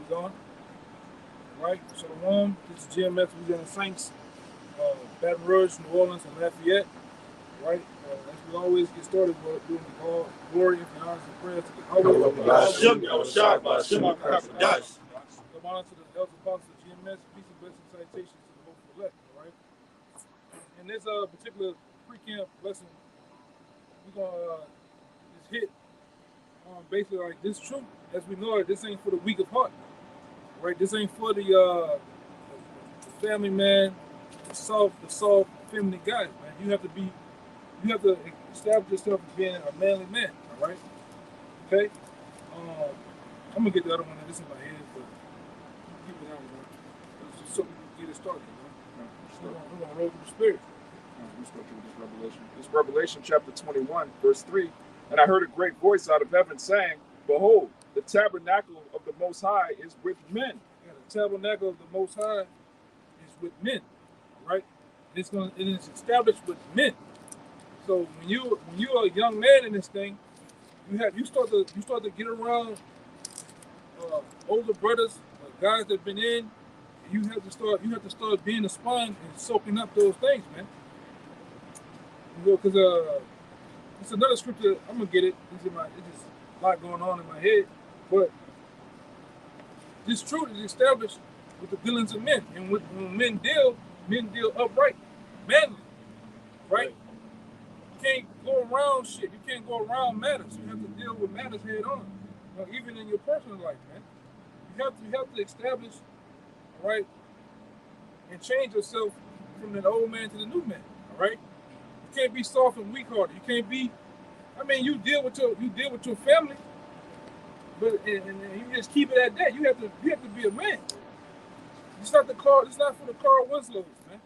We on, right? Shalom. This is GMS. We got Saints, Baton Rouge, New Orleans, and Lafayette, right? As we always get started, we're doing the all glory and honors and prayers to the Give honor to the elder apostles of GMS. Peace and blessings, salutations to the hopeful elect, all right? In this particular pre-camp lesson, we're gonna just hit basically like this truth as we know it. This ain't for the weak of heart, right? This ain't for the family man, the soft feminine guys, man. You have to establish yourself as being a manly man, all right? Okay. I'm gonna get the other one. This in my head, but keep it on, man. Just so we can get it started, man. We're gonna roll through the spirit. Let's go through this Revelation. This Revelation chapter 21, verse 3. And I heard a great voice out of heaven saying, "Behold, the tabernacle of the Most High is with men." Yeah, the tabernacle of the Most High is with men, right? It is established with men. So when you're a young man in this thing, you start to get around older brothers, guys that've been in. And you have to start being a sponge and soaking up those things, man. You know, because it's another scripture. I'm gonna get it. It's just a lot going on in my head, but this truth is established with the dealings of men, and when men deal upright, manly, right? You can't go around shit. You can't go around matters. You have to deal with matters head on. You know, even in your personal life, man. You have to establish, right, and change yourself from the old man to the new man. All right. You can't be soft and weak-hearted. You can't be. I mean, you deal with your family, but and you just keep it at that. You have to be a man. It's not for the Carl Winslows, man.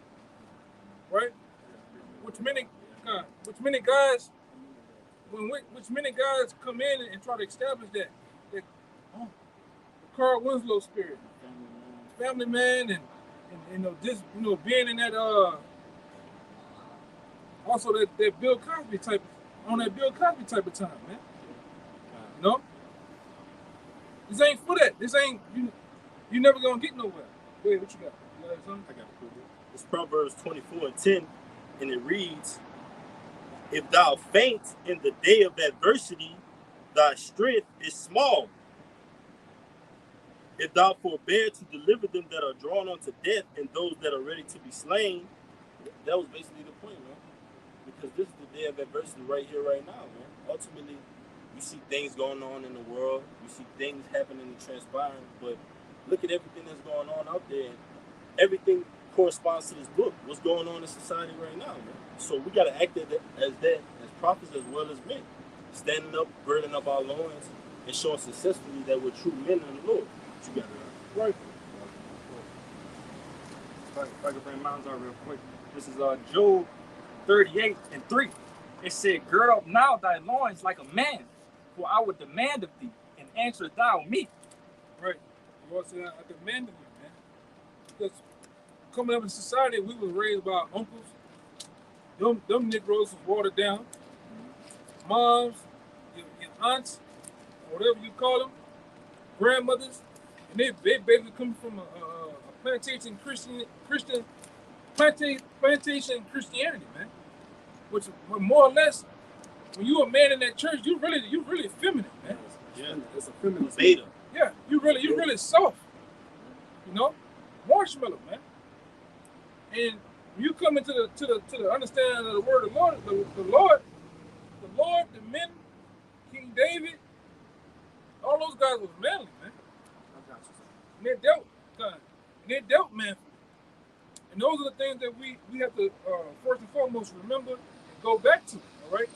Right? Which many guys come in and try to establish that the Carl Winslow spirit, family man, and being in that also that Bill Cosby type of time, man. You know, this ain't for that. This ain't you never gonna get nowhere. Go ahead, what you got? You got something? I got it. It's Proverbs 24:10, and it reads, "If thou faint in the day of adversity, thy strength is small. If thou forbear to deliver them that are drawn unto death and those that are ready to be slain." That was basically the point, man. Because this is the day of adversity right here, right now, man. Ultimately, you see things going on in the world. You see things happening and transpiring. But look at everything that's going on out there. Everything corresponds to this book. What's going on in society right now, man. So we got to act as prophets as well as men. Standing up, girding up our loins, and showing successfully that we're true men in the Lord. What you got there? Right. If I can bring mine out real quick. This is Job 38:3. It said, "Gird up now thy loins like a man, for I will demand of thee, and answer thou me." Right. The Lord said, "I demand of you, man." Because coming up in society, we was raised by our uncles. Them Negroes was watered down. Moms, your aunts, or whatever you call them, grandmothers, and they basically come from a plantation plantation Christianity, man. Which more or less, when you a man in that church, you really feminine, man. Yeah, it's a feminine beta. Yeah, you really soft. You know, marshmallow, man. And when you come into the understanding of the word of the Lord, the men, King David, all those guys was manly, man. And they dealt manfully. And those are the things that we have to first and foremost remember and go back to. All right.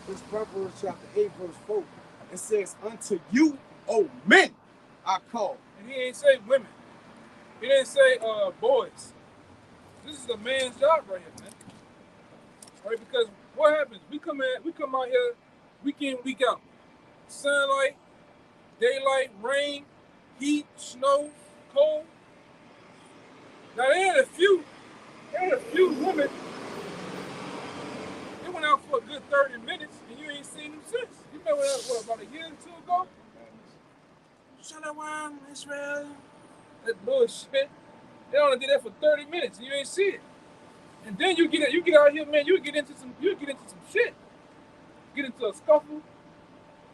This Proverbs chapter 8, verse 4. It says, "Unto you, O men, I call." And he ain't say women. He didn't say boys. This is a man's job right here, man. All right, because what happens? We come out here week in, week out. Sunlight, daylight, rain, heat, snow, cold. Now there had a few women. They went out for a good 30 minutes, and you ain't seen them since. You remember what, about a year or two ago? Shalom, Israel. That bullshit. They only did that for 30 minutes and you ain't see it. And then you get out here, man, you get into some shit. Get into a scuffle.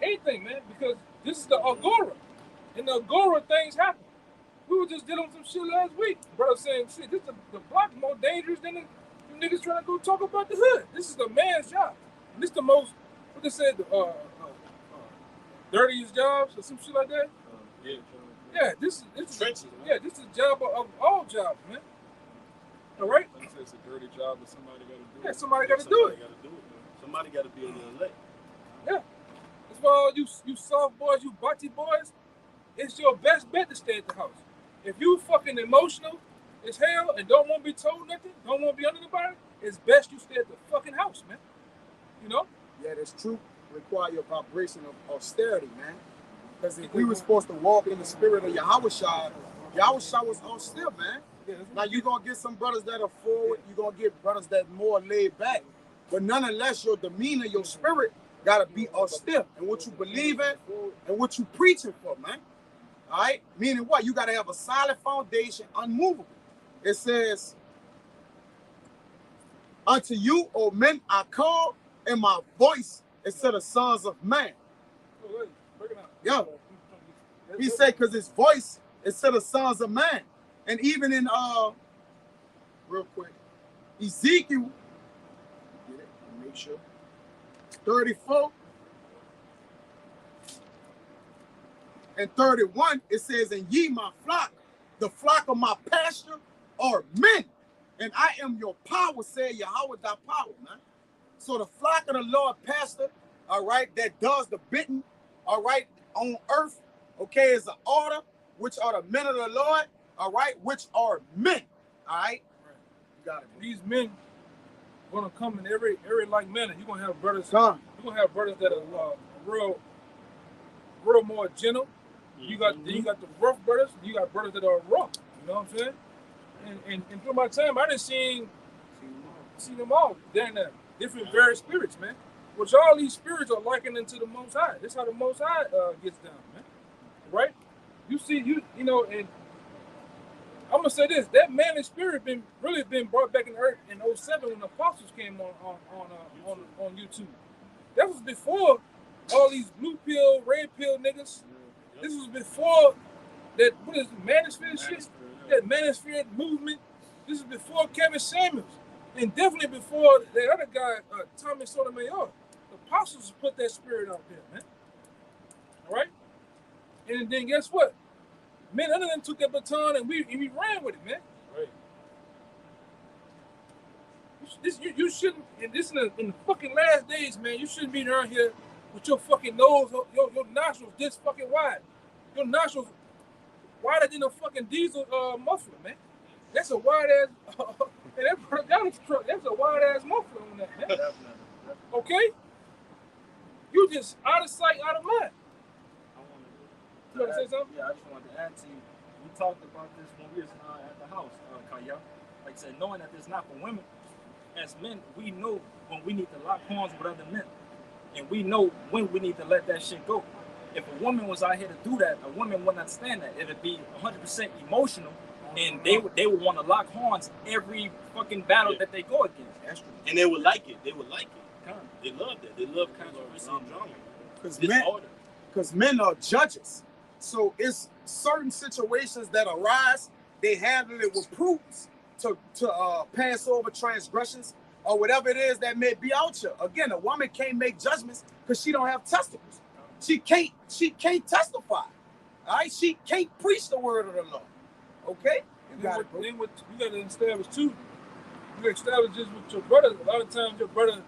Anything, man, because this is the Agora. In the Agora, things happen. We were just dealing with some shit last week. Brother saying, shit, this the block more dangerous than them niggas trying to go talk about the hood. This is the man's job. And this the most, what they said, dirtiest jobs or some shit like that. Yeah, this is trenches. Yeah, this is the job of all jobs, man. All right. Like I said, it's a dirty job, but somebody got to do it. Yeah, somebody got to do it. Somebody got to be in the elect. Yeah. That's why all you soft boys, you butty boys, it's your best bet to stay at the house. If you fucking emotional as hell and don't want to be told nothing, don't want to be under nobody, it's best you stay at the fucking house, man. You know? Yeah, that's true. Require a vibration of austerity, man. Because if we were supposed to walk in the spirit of Yahushua was austere, man. Now you're gonna get some brothers that are forward, you're gonna get brothers that more laid back. But nonetheless, your demeanor, your spirit gotta be austere. And what you believe in and what you preaching for, man. All right? Meaning what? You gotta have a solid foundation, unmovable. It says, unto you, O men, I call, and my voice instead of sons of man. Yo, he said, because his voice instead of sons of man. And even in real quick, Ezekiel, get it, make sure, 34 and 31, it says, and ye my flock, the flock of my pasture are men, and I am your power, said Yahweh thy power, man. So the flock of the Lord pastor, all right, that does the bidding, all right, on earth, okay, is an order, which are the men of the Lord, all right, which are men, all right? You got it. These men gonna come in every like manner. You're gonna have brothers. Come. You're gonna have brothers that are real more gentle. You got the rough brothers. You got brothers that are rough. You know what I'm saying? And through my time, I done seen them all. They're in different various spirits, man. Which all these spirits are likened into the Most High. That's how the Most High gets down, man. Right? You see, you know, and I'm gonna say this: that man and spirit really been brought back in earth in 07 when the apostles came on YouTube. That was before all these blue pill, red pill niggas. This was before that. What is it, manosphere shit? That manosphere movement. This is before Kevin Samuels, and definitely before that other guy, Tommy Sotomayor. The apostles put that spirit out there, man. All right, and then guess what? Men other than took that baton and we ran with it, man. Right. You shouldn't, and this in the fucking last days, man, you shouldn't be around here with your fucking nose, your nostrils this fucking wide. Your nostrils wider than a fucking diesel muffler, man. That's a wide ass, that's a wide ass muffler on that, man. Okay? You just out of sight, out of mind. You want to say something? Yeah, I just wanted to add to you. We talked about this when we was at the house, Kaya. Like I said, knowing that it's not for women, as men, we know when we need to lock horns with other men. And we know when we need to let that shit go. If a woman was out here to do that, a woman wouldn't understand that. It'd be 100% emotional, and they would want to lock horns every fucking battle that they go against. That's true. And they would like it. They would like it. They love that. They love controversy and drama. Because men are judges. So it's certain situations that arise, they handle it with prudence to pass over transgressions or whatever it is that may be out here. Again, a woman can't make judgments because she don't have testicles. She can't testify. All right, she can't preach the word of the Lord. Okay, you got to establish too. You establish this with your brother. A lot of times, your brother,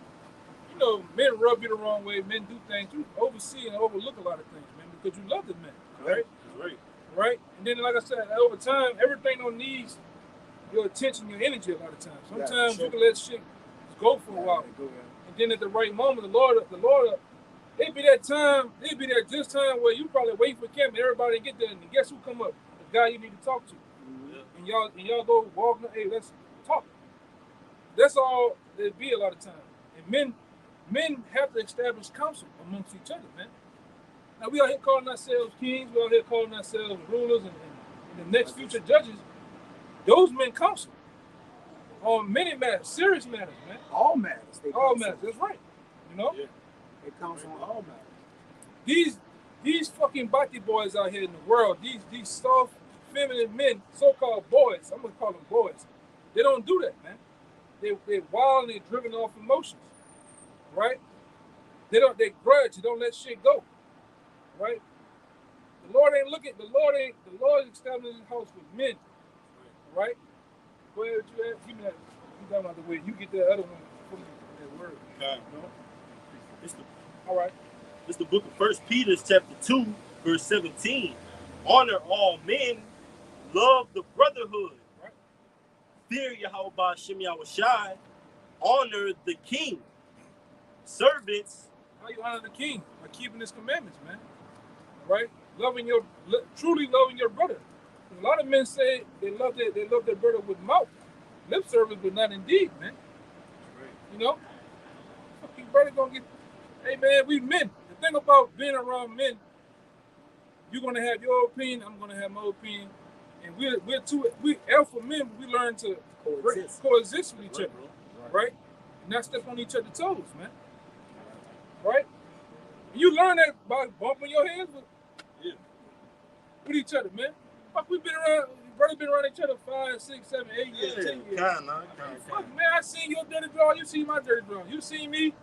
you know, men rub you the wrong way. Men do things. You oversee and overlook a lot of things, man, because you love the men. Right? Right? And then, like I said, over time, everything don't need your attention, your energy a lot of times. Sometimes you can let shit go for a while. And then at the right moment, the Lord, it'd be that just time where you probably wait for Kim and everybody get there, and guess who come up? The guy you need to talk to. Yeah. And y'all go walking, hey, let's talk. That's all it'd be a lot of times. And men have to establish counsel amongst each other, man. Now we out here calling ourselves kings, we out here calling ourselves rulers and the next future judges. Those men counsel on many matters, serious matters, man. All matters. They All counsel. matters, that's right. You know? Yeah. They counsel on all matters. These fucking body boys out here in the world, these soft, feminine men, so-called boys, I'm gonna call them boys. They don't do that, man. They're wild and they're driven off emotions, right? They grudge, they don't let shit go, right? The Lord is establishing his house with men, right? Go ahead, what you ask. Give me that. You got out the way. You get that other one from that word. Okay. You know? All right. It's the book of 1 Peter, chapter 2, verse 17. Honor all men, love the brotherhood. Right. Fear Yahweh Ba'ashem Yahushai. Honor the king. Servants. How you honor the king? By keeping his commandments, man. Right? Truly loving your brother. A lot of men say they love their brother with mouth, lip service, but not in deed, man. Right. You know? Fucking brother gonna get. Hey man, we men. The thing about being around men, you're gonna have your opinion, I'm gonna have my opinion, and we alpha men. We learn to coexist with each other, right? And not step on each other's toes, man. Right? And you learn that by bumping your heads with each other, man. Fuck, we been around. Brother been around each other 5, 6, 7, 8 years, 10 years. Fuck, man, I seen your dirty draw. You see my dirty draw. You see me.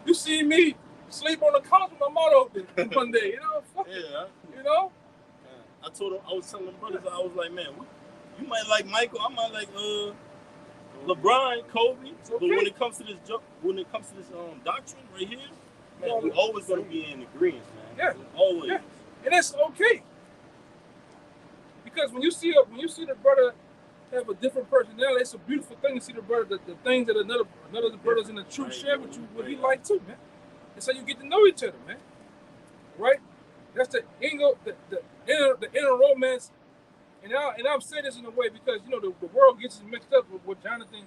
You see me sleep on the couch with my mouth open one day. You know, fuck. Yeah. You know. I was telling them brothers, I was like, man, you might like Michael, I might like LeBron, Kobe. Okay. But when it comes to this doctrine right here, man, we always gonna be in agreement, man. Yeah. Always. Yeah. And that's okay. Because when you see the brother have a different personality, it's a beautiful thing to see the brother, the things that another of the brothers in the truth share with you, what he like too, man. That's how you get to know each other, man. Right? That's the inner romance. And I'm saying this in a way because you know the world gets mixed up with Jonathan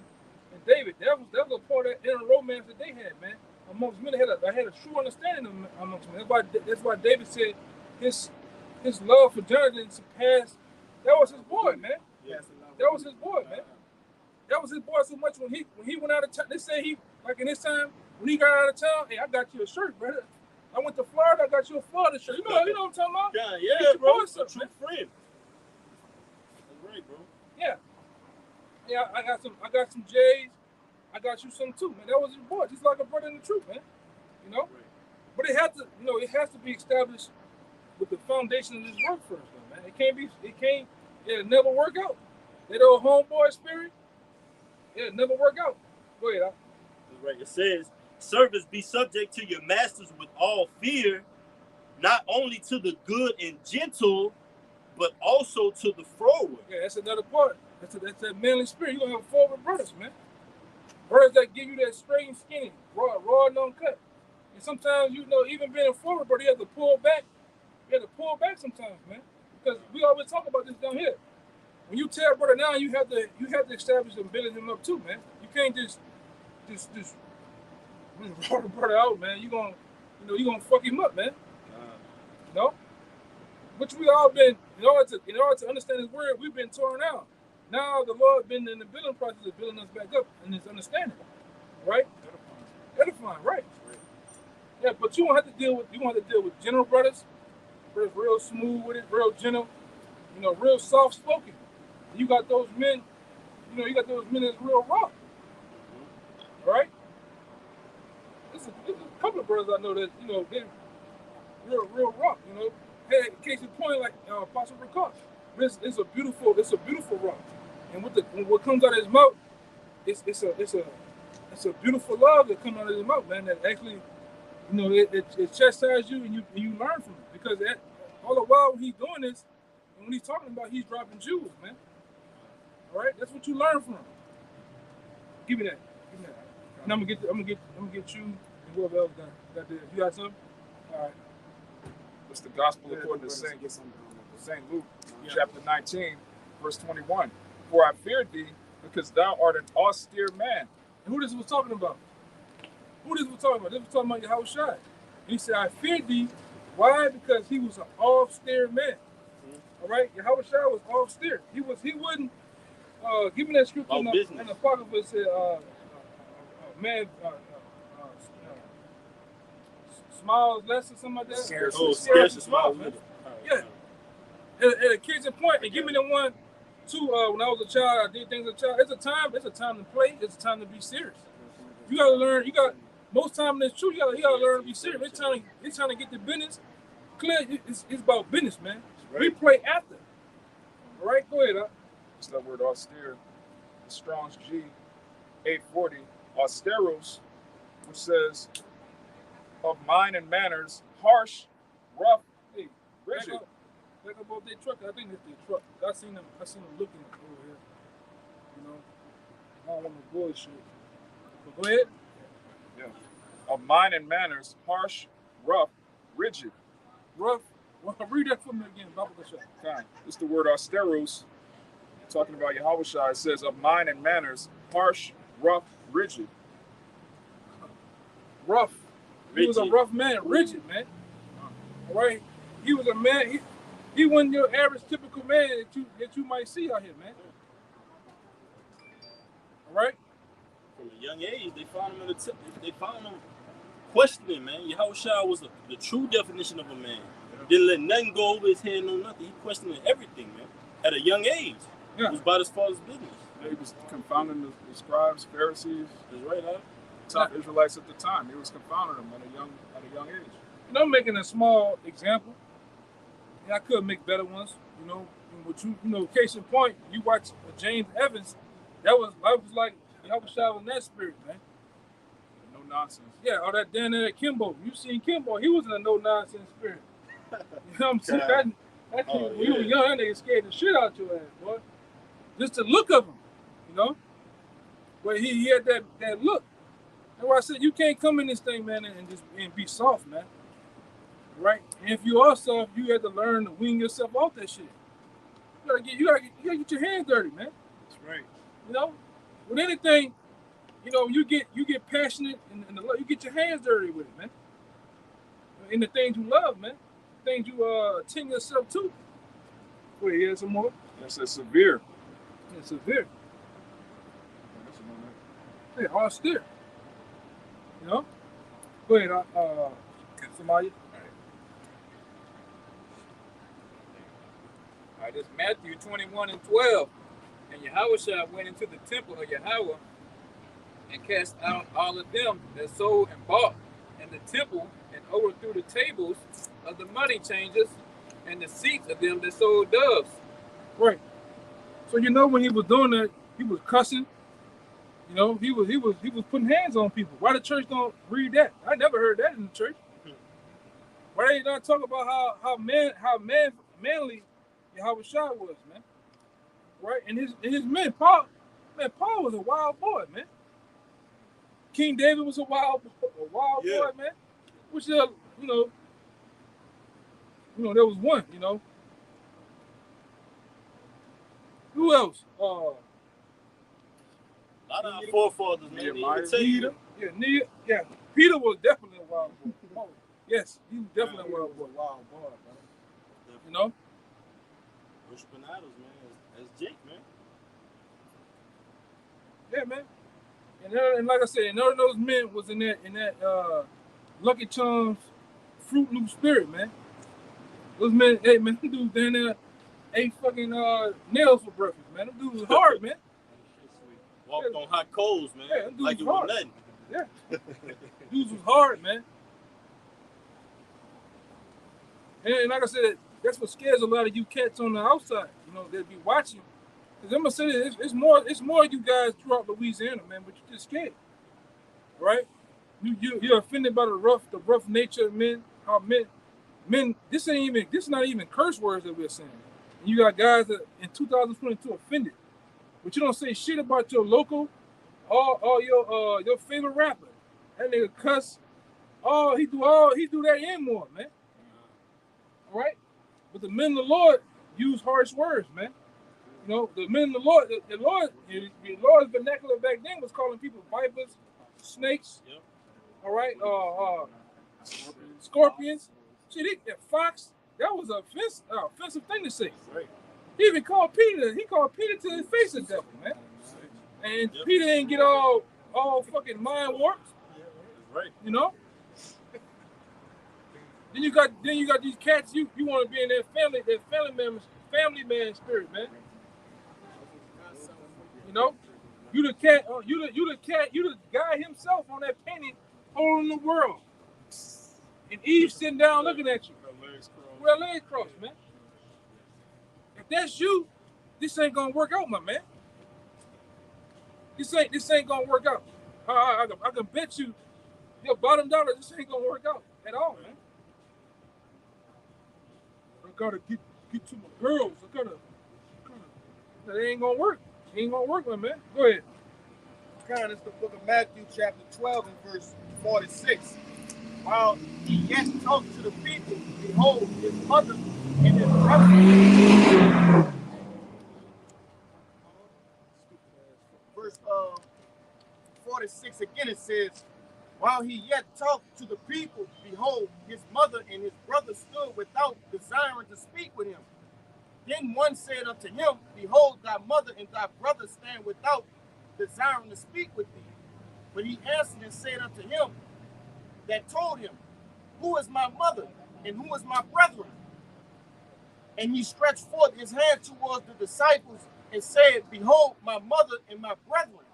and David. That was a part of that inner romance that they had, man. Amongst men, I had a true understanding amongst men. That's why David said his love for Jonathan surpassed. That was his boy, man. Yeah. That was his boy, man. That was his boy so much when he went out of town. They say in this time when he got out of town, hey, I got you a shirt, brother. I went to Florida, I got you a Florida shirt. You know what I'm talking about? Yeah, bro. It's a true friend. That's right, bro. Yeah. Yeah, I got some J's. I got you some too, man. That was his boy, just like a brother in the truth, man. You know? Right. But it has to be established with the foundation of this work first, though, man. It'll never work out. That old homeboy spirit, it'll never work out. Go ahead, That's right. It says, servants, be subject to your masters with all fear, not only to the good and gentle, but also to the froward. Yeah, that's another part. That's that manly spirit. You're going to have forward brothers, man. Brothers that give you that straight and skinny, raw and uncut. And sometimes, even being a forward brother, you have to pull back. You have to pull back sometimes, man. Because we always talk about this down here. When you tell a brother now, you have to establish and build him up too, man. You can't just roll the brother out, man. You're gonna fuck him up, man. You know? Which we all been, in order to understand his word, we've been torn out. Now the Lord been in the building process of building us back up in his understanding. Right? Edifying, right. Yeah, but you won't have to deal with general brothers real smooth with it, real gentle, real soft spoken. You got those men, that's real raw. Right? There's a couple of brothers I know that, they're real raw, Hey, case in point, like Apostle Ricard. It's a beautiful rock. And what comes out of his mouth, it's a beautiful love that comes out of his mouth, man. That actually, it chastises you and you learn from it. Because all the while when he's doing this, and when he's talking about, he's dropping jewels, man. All right, that's what you learn from. Give me that. And I'm gonna get you and whoever else got there. You got something? All right. It's the gospel according to St. Luke, chapter 19, verse 21. For I feared thee, because thou art an austere man. And who this was talking about? This was talking about Yahushua. He said, I feared thee Why? Because he was an austere man. All right, Yahweh Shai was austere. He wouldn't give me that scripture in the Apocrypha. It said, man smiles less or something like that. Scarce smiles little. Yeah. At a kid's point, and give me the one too. When I was a child, I did things as a child. It's a time to play. It's a time to be serious. You gotta learn. Most time in this truth, you gotta learn to be serious. It's trying to get the business clear. It's about business, man. Right. We play after. All right, go ahead. It's that word austere. The Strong's G 840, austeros, which says of mind and manners, harsh, rough, rigid. Back up off their truck. I think it's their truck. I seen them looking over here. You know, I don't want no bullshit. But go ahead. Yeah. Of mind and manners, harsh, rough, rigid. Rough. Well, read that for me again. Fine. It's the word austeros. Talking about Yahweh Shai. It says of mind and manners, harsh, rough, rigid. Rough. He was a rough man, rigid man. All right. He was a man. He wasn't your average typical man that you might see out here, man. All right. From a young age, they found him they found him questioning, man. Yahweh Shai was the true definition of a man. Didn't let nothing go over his head, no nothing. He questioned everything, man. At a young age. Yeah. It was about his father's business. Yeah, he was confounding the scribes, Pharisees. That's right, huh? Top Israelites at the time. He was confounding them at a young age. You know, I'm making a small example. Yeah, I could make better ones. You know, case in point, you watch James Evans. That was like Yahweh Shai in that spirit, man. No nonsense. Yeah, all that down there at Kimbo. You seen Kimbo? He was in a no nonsense spirit. You know what I'm saying? That kid, when you were young, that nigga scared the shit out your ass, boy. Just the look of him, you know. But he had that look. That's why I said you can't come in this thing, man, and be soft, man. Right? And if you are soft, you have to learn to wean yourself off that shit. You gotta get your hands dirty, man. That's right. You know, with anything, you know, you get passionate and you get your hands dirty with it, man. In the things you love, man. Things you attend yourself to. Wait, you have some more? That's a severe. Yeah, severe. Yeah, austere. You know? Go ahead, somebody. All right, this is Matthew 21:12. And Yahweh Shai went into the temple of Yahweh and cast out all of them that sold and bought in the temple and overthrew the tables of the money changers and the seats of them that sold doves. Right. So you know when he was doing that, he was cussing. You know, he was putting hands on people. Why the church don't read that? I never heard that in the church. Why they not talk about how manly Yahweh Shai was, man? Right? And his men, Paul was a wild boy, man. King David was a wild boy, man. Which you know, there was one, you know. Who else? A lot of our forefathers, man. Peter. Yeah. Peter was definitely a wild boy. Yes, he was definitely a wild boy. Wild boy, man. You know? Worshiping idols, man. That's Jake, man. Yeah, man. And like I said, none of those men was in that Lucky Charms Fruit Loop spirit, man. Those men, hey man, them dudes down there ate fucking nails for breakfast, man. Them dudes was hard, man. Walked on hot coals, man. Yeah, them dudes like it was hard. was nothing. Yeah. Dudes was hard, man. And like I said, that's what scares a lot of you cats on the outside, you know, that be watching. Because I'm gonna say this, it's more you guys throughout Louisiana, man, but you're just scared. Right? You're offended by the rough nature of men, how men, this is not even curse words that we're saying. And you got guys that in 2022 offended. But you don't say shit about your local or your favorite rapper. That nigga cuss. He do that and more, man. All right? But the men of the Lord use harsh words, man. You know, the men of the Lord, the Lord's vernacular back then was calling people vipers, snakes, all right, scorpions. Shit, at Fox, that was an offensive thing to say. Right. He even called Peter. He called Peter to his face a devil, man. And Peter didn't get all fucking mind warped. Right. You know. Then you got these cats. You want to be in their family man spirit, man. You know. You the cat. You the guy himself on that painting, holding the world. And Eve sitting down looking at you. With her legs crossed, man. If that's you, this ain't gonna work out, my man. This ain't gonna work out. I can bet you your bottom dollar this ain't gonna work out at all, man. I gotta get to my girls. That ain't gonna work. It ain't gonna work, my man. Go ahead. Kind of the book of Matthew, chapter 12, and verse 46. While he yet talked to the people, behold, his mother and his brother. Verse 46 again, it says, while he yet talked to the people, behold, his mother and his brother stood without, desiring to speak with him. Then one said unto him, behold, thy mother and thy brother stand without, desiring to speak with thee. But he answered and said unto him that told him, who is my mother and who is my brethren? And he stretched forth his hand towards the disciples and said, behold, my mother and my brethren.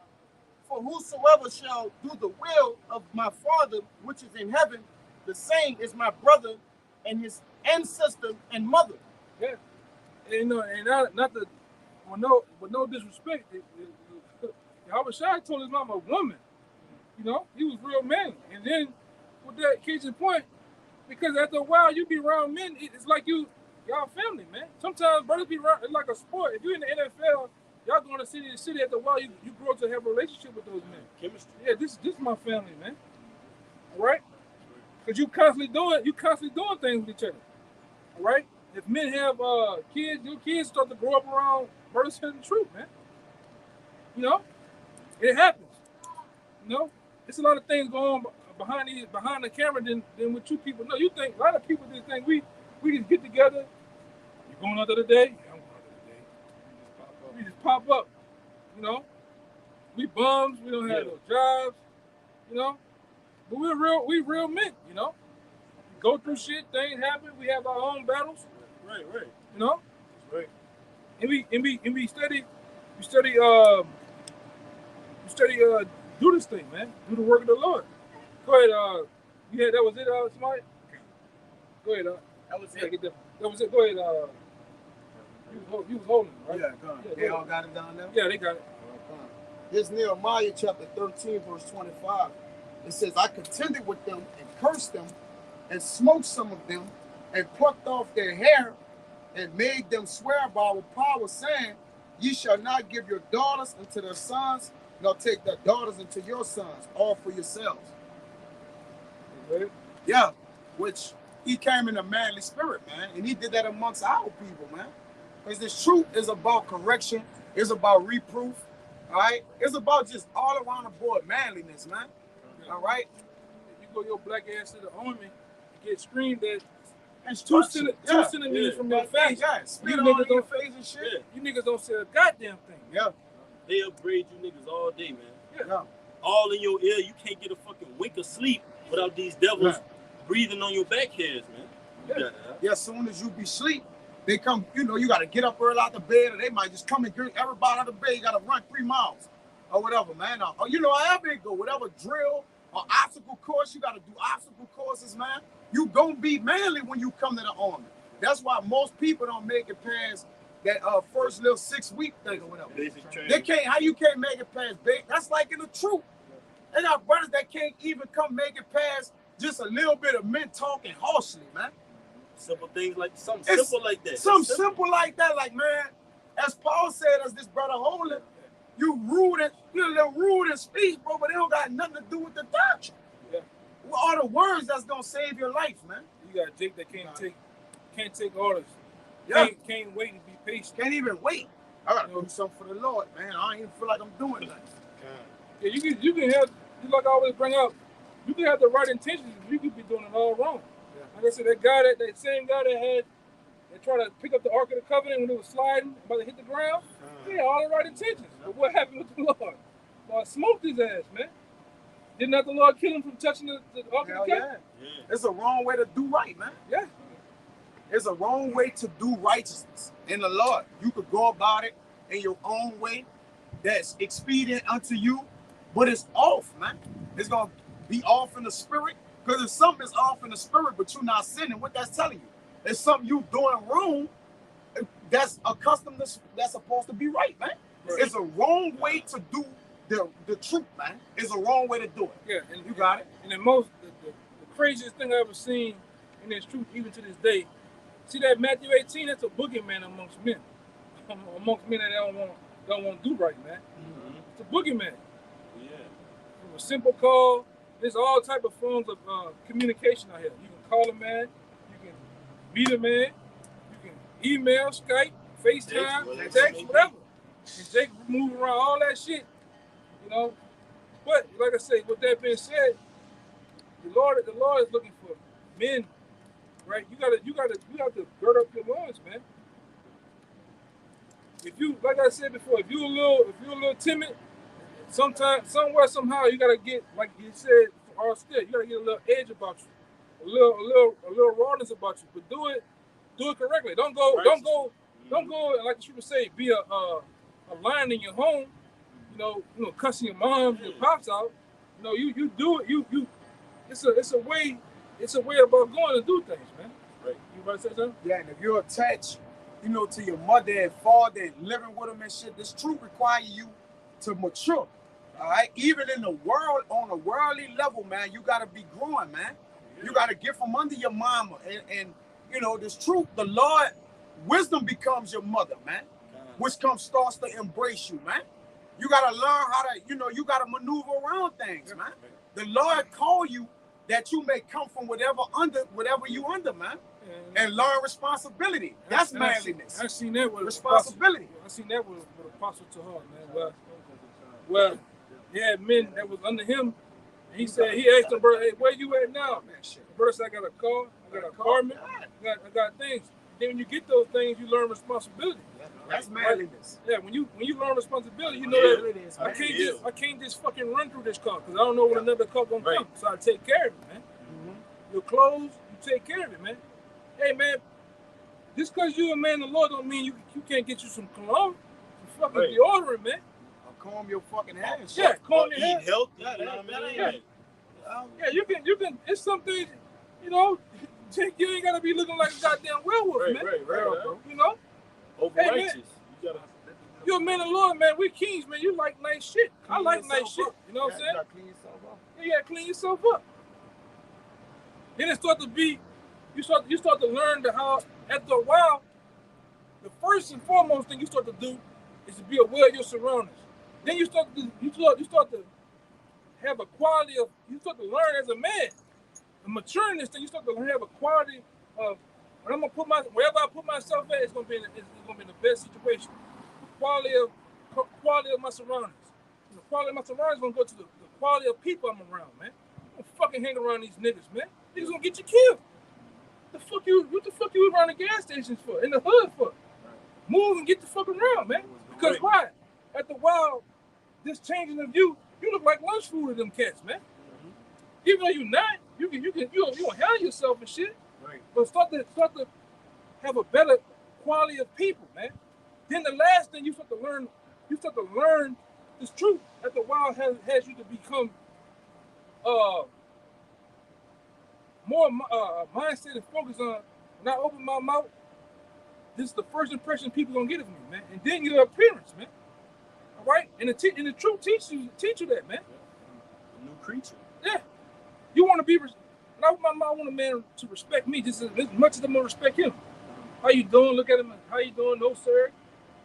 For whosoever shall do the will of my Father which is in heaven, the same is my brother and his sister and mother. Yeah. And, not the with no disrespect. Yahushua told his mom a woman. You know, he was real manly. And then with that case in point, because after a while you be around men, it's like y'all family, man. Sometimes brothers be around, it's like a sport. If you're in the NFL, y'all going to city to city, after a while you grow to have a relationship with those men. Chemistry. Yeah, this is my family, man. All right? Because you constantly doing things with each other. All right? If men have kids, your kids start to grow up around brothers telling the truth, man. You know? It happens. You know? There's a lot of things going on behind the camera than what you people know. You think a lot of people just think we just get together. You going out the other day? Yeah, I'm going out the other day. We just pop up. You know? We bums, we don't have no jobs, you know? But we real men, you know? We go through shit, things happen, we have our own battles. Right. You know? Right. And we study do this thing, man. Do the work of the Lord. Go ahead, that was it, Smart? Go ahead, That was it. That was it. Go ahead, you was holding, right? Yeah, go on. They all got it down there? Yeah, they got it. Here's Nehemiah chapter 13, verse 25. It says, I contended with them and cursed them and smote some of them and plucked off their hair and made them swear by our power, saying, ye shall not give your daughters unto their sons, nor take their daughters into your sons, all for yourselves. Right. Yeah, which he came in a manly spirit, man, and he did that amongst our people, man. Because this truth is about correction, it's about reproof, all right? It's about just all around the board manliness, man. All right? You go your black ass to the army, you get screamed at. And 2 centimeters from your face. Yeah, spit You on niggas your don't face and shit. Yeah. You niggas don't say a goddamn thing. Yeah. They upgrade you niggas all day, man. Yeah. All in your ear. You can't get a fucking wink of sleep without these devils breathing on your back hairs, man. Yeah, as soon as you be asleep, they come, you know, you got to get up early out the bed, or they might just come and get everybody out of the bed. You got to run 3 miles or whatever, man. Or, you know, however it go, whatever drill or obstacle course, you got to do obstacle courses, man. You gonna be manly when you come to the army. That's why most people don't make it past that first little 6-week thing or whatever. They can't. How you can't make it past? That's like in the truth. They got brothers that can't even come make it past just a little bit of men talking harshly, man. Simple things like simple like that. Something simple like that, like, man. As Paul said, as this brother holding, you rude and you're a little rude in speech, bro, but it don't got nothing to do with the doctrine. Yeah. Well, all the words that's gonna save your life, man. You got Jake that can't take orders. Yeah. Can't wait and be patient. Can't even wait. I gotta do something for the Lord, man. I don't even feel like I'm doing nothing. Yeah, you can have, like I always bring up, you can have the right intentions, you could be doing it all wrong. Yeah. Like I said, that same guy that tried to pick up the Ark of the Covenant when it was sliding, about to hit the ground, he had all the right intentions. But what happened with the Lord? Lord smoked his ass, man. Did not the Lord kill him from touching the Ark of the Covenant? Yeah. It's a wrong way to do right, man. Yeah. It's a wrong way to do righteousness in the Lord. You could go about it in your own way that's expedient unto you, but it's off, man. It's going to be off in the spirit, because if something is off in the spirit, but you're not sinning, what that's telling you? It's something you doing wrong that's accustomed to, that's supposed to be right, man. Right. It's a wrong way to do the truth, man. It's a wrong way to do it. Yeah, and you got it. And the craziest thing I ever seen in this truth, even to this day, see that Matthew 18, that's a boogeyman amongst men. Amongst men that don't want to do right, man. Mm-hmm. It's a boogeyman. Yeah. From a simple call, there's all type of forms of communication out here. You can call a man, you can meet a man, you can email, Skype, FaceTime, text, whatever. And Jake move around all that shit, you know. But like I say, with that being said, the Lord is looking for men, right? You have to gird up your loins, man. If you, like I said before, if you're a little timid, somehow you gotta get, like you said, you gotta get a little edge about you, a little rawness about you. But do it correctly. Don't go, like the people say, be a lion in your home. You know, cussing your mom, your pops out. You know, you do it. It's a way about going to do things, man. Right. You about to say something? Yeah, and if you're attached, to your mother and father and living with them and shit, this truth requires you to mature. All right? Even in the world, on a worldly level, man, you got to be growing, man. Yeah. You got to get from under your mama. And this truth, the Lord, wisdom becomes your mother, man. Which starts to embrace you, man. You got to learn how to, you got to maneuver around things, man. The Lord call you that you may come from whatever you under, man. And learn responsibility. That's manliness. I seen that with responsibility. I seen that with Apostle Tahar, man. Well, he had men that was under him. And he asked them, brother, hey, where you at now? Man, shit. Brother said, I got a car, I got an apartment, I got things. Then when you get those things, you learn responsibility. That's manliness. Yeah, when you learn responsibility, you know that I can't just fucking run through this car because I don't know when another car gonna come. So I take care of it, man. Mm-hmm. Your clothes, you take care of it, man. Hey, man, just because you're a man of the Lord don't mean you can't get you some cologne, some fucking deodorant, man. Comb your fucking hands. Yeah, comb your hands. Eat healthy. Yeah, you can. It's something, you ain't gotta be looking like a goddamn werewolf, man. Right, bro. Over-righteous. Hey, you're a man of the Lord, man. We kings, man. You like nice shit. I like nice shit. You know what I'm saying? You gotta clean yourself up. You gotta clean yourself up. Then it starts to be. You start to learn how, after a while, the first and foremost thing you start to do is to be aware of your surroundings. Then you start to have a quality of, you start to learn as a man. And maturing this thing, you start to have a quality of, wherever I put myself at, it's gonna be in the best situation. Quality of my surroundings. And the quality of my surroundings is gonna go to the quality of people I'm around, man. Don't fucking hang around these niggas, man. Niggas gonna get you killed. What the fuck you around the gas stations for? In the hood for? Move and get the fuck around, man. Because why? After a while, this changing of you look like lunch food to them cats, man. Mm-hmm. Even though you're not, you don't handle yourself and shit. Right. But start to have a better quality of people, man. Then the last thing you start to learn this truth. After a while, has you to become more mindset and focus on, when I open my mouth, this is the first impression people gonna get of me, man. And then your appearance, man. All right? And the truth teach you that, man. A new creature. Yeah. You want to be, when I open my mouth, I want a man to respect me just as much as I'm gonna respect him. How you doing? Look at him. How you doing? No, sir.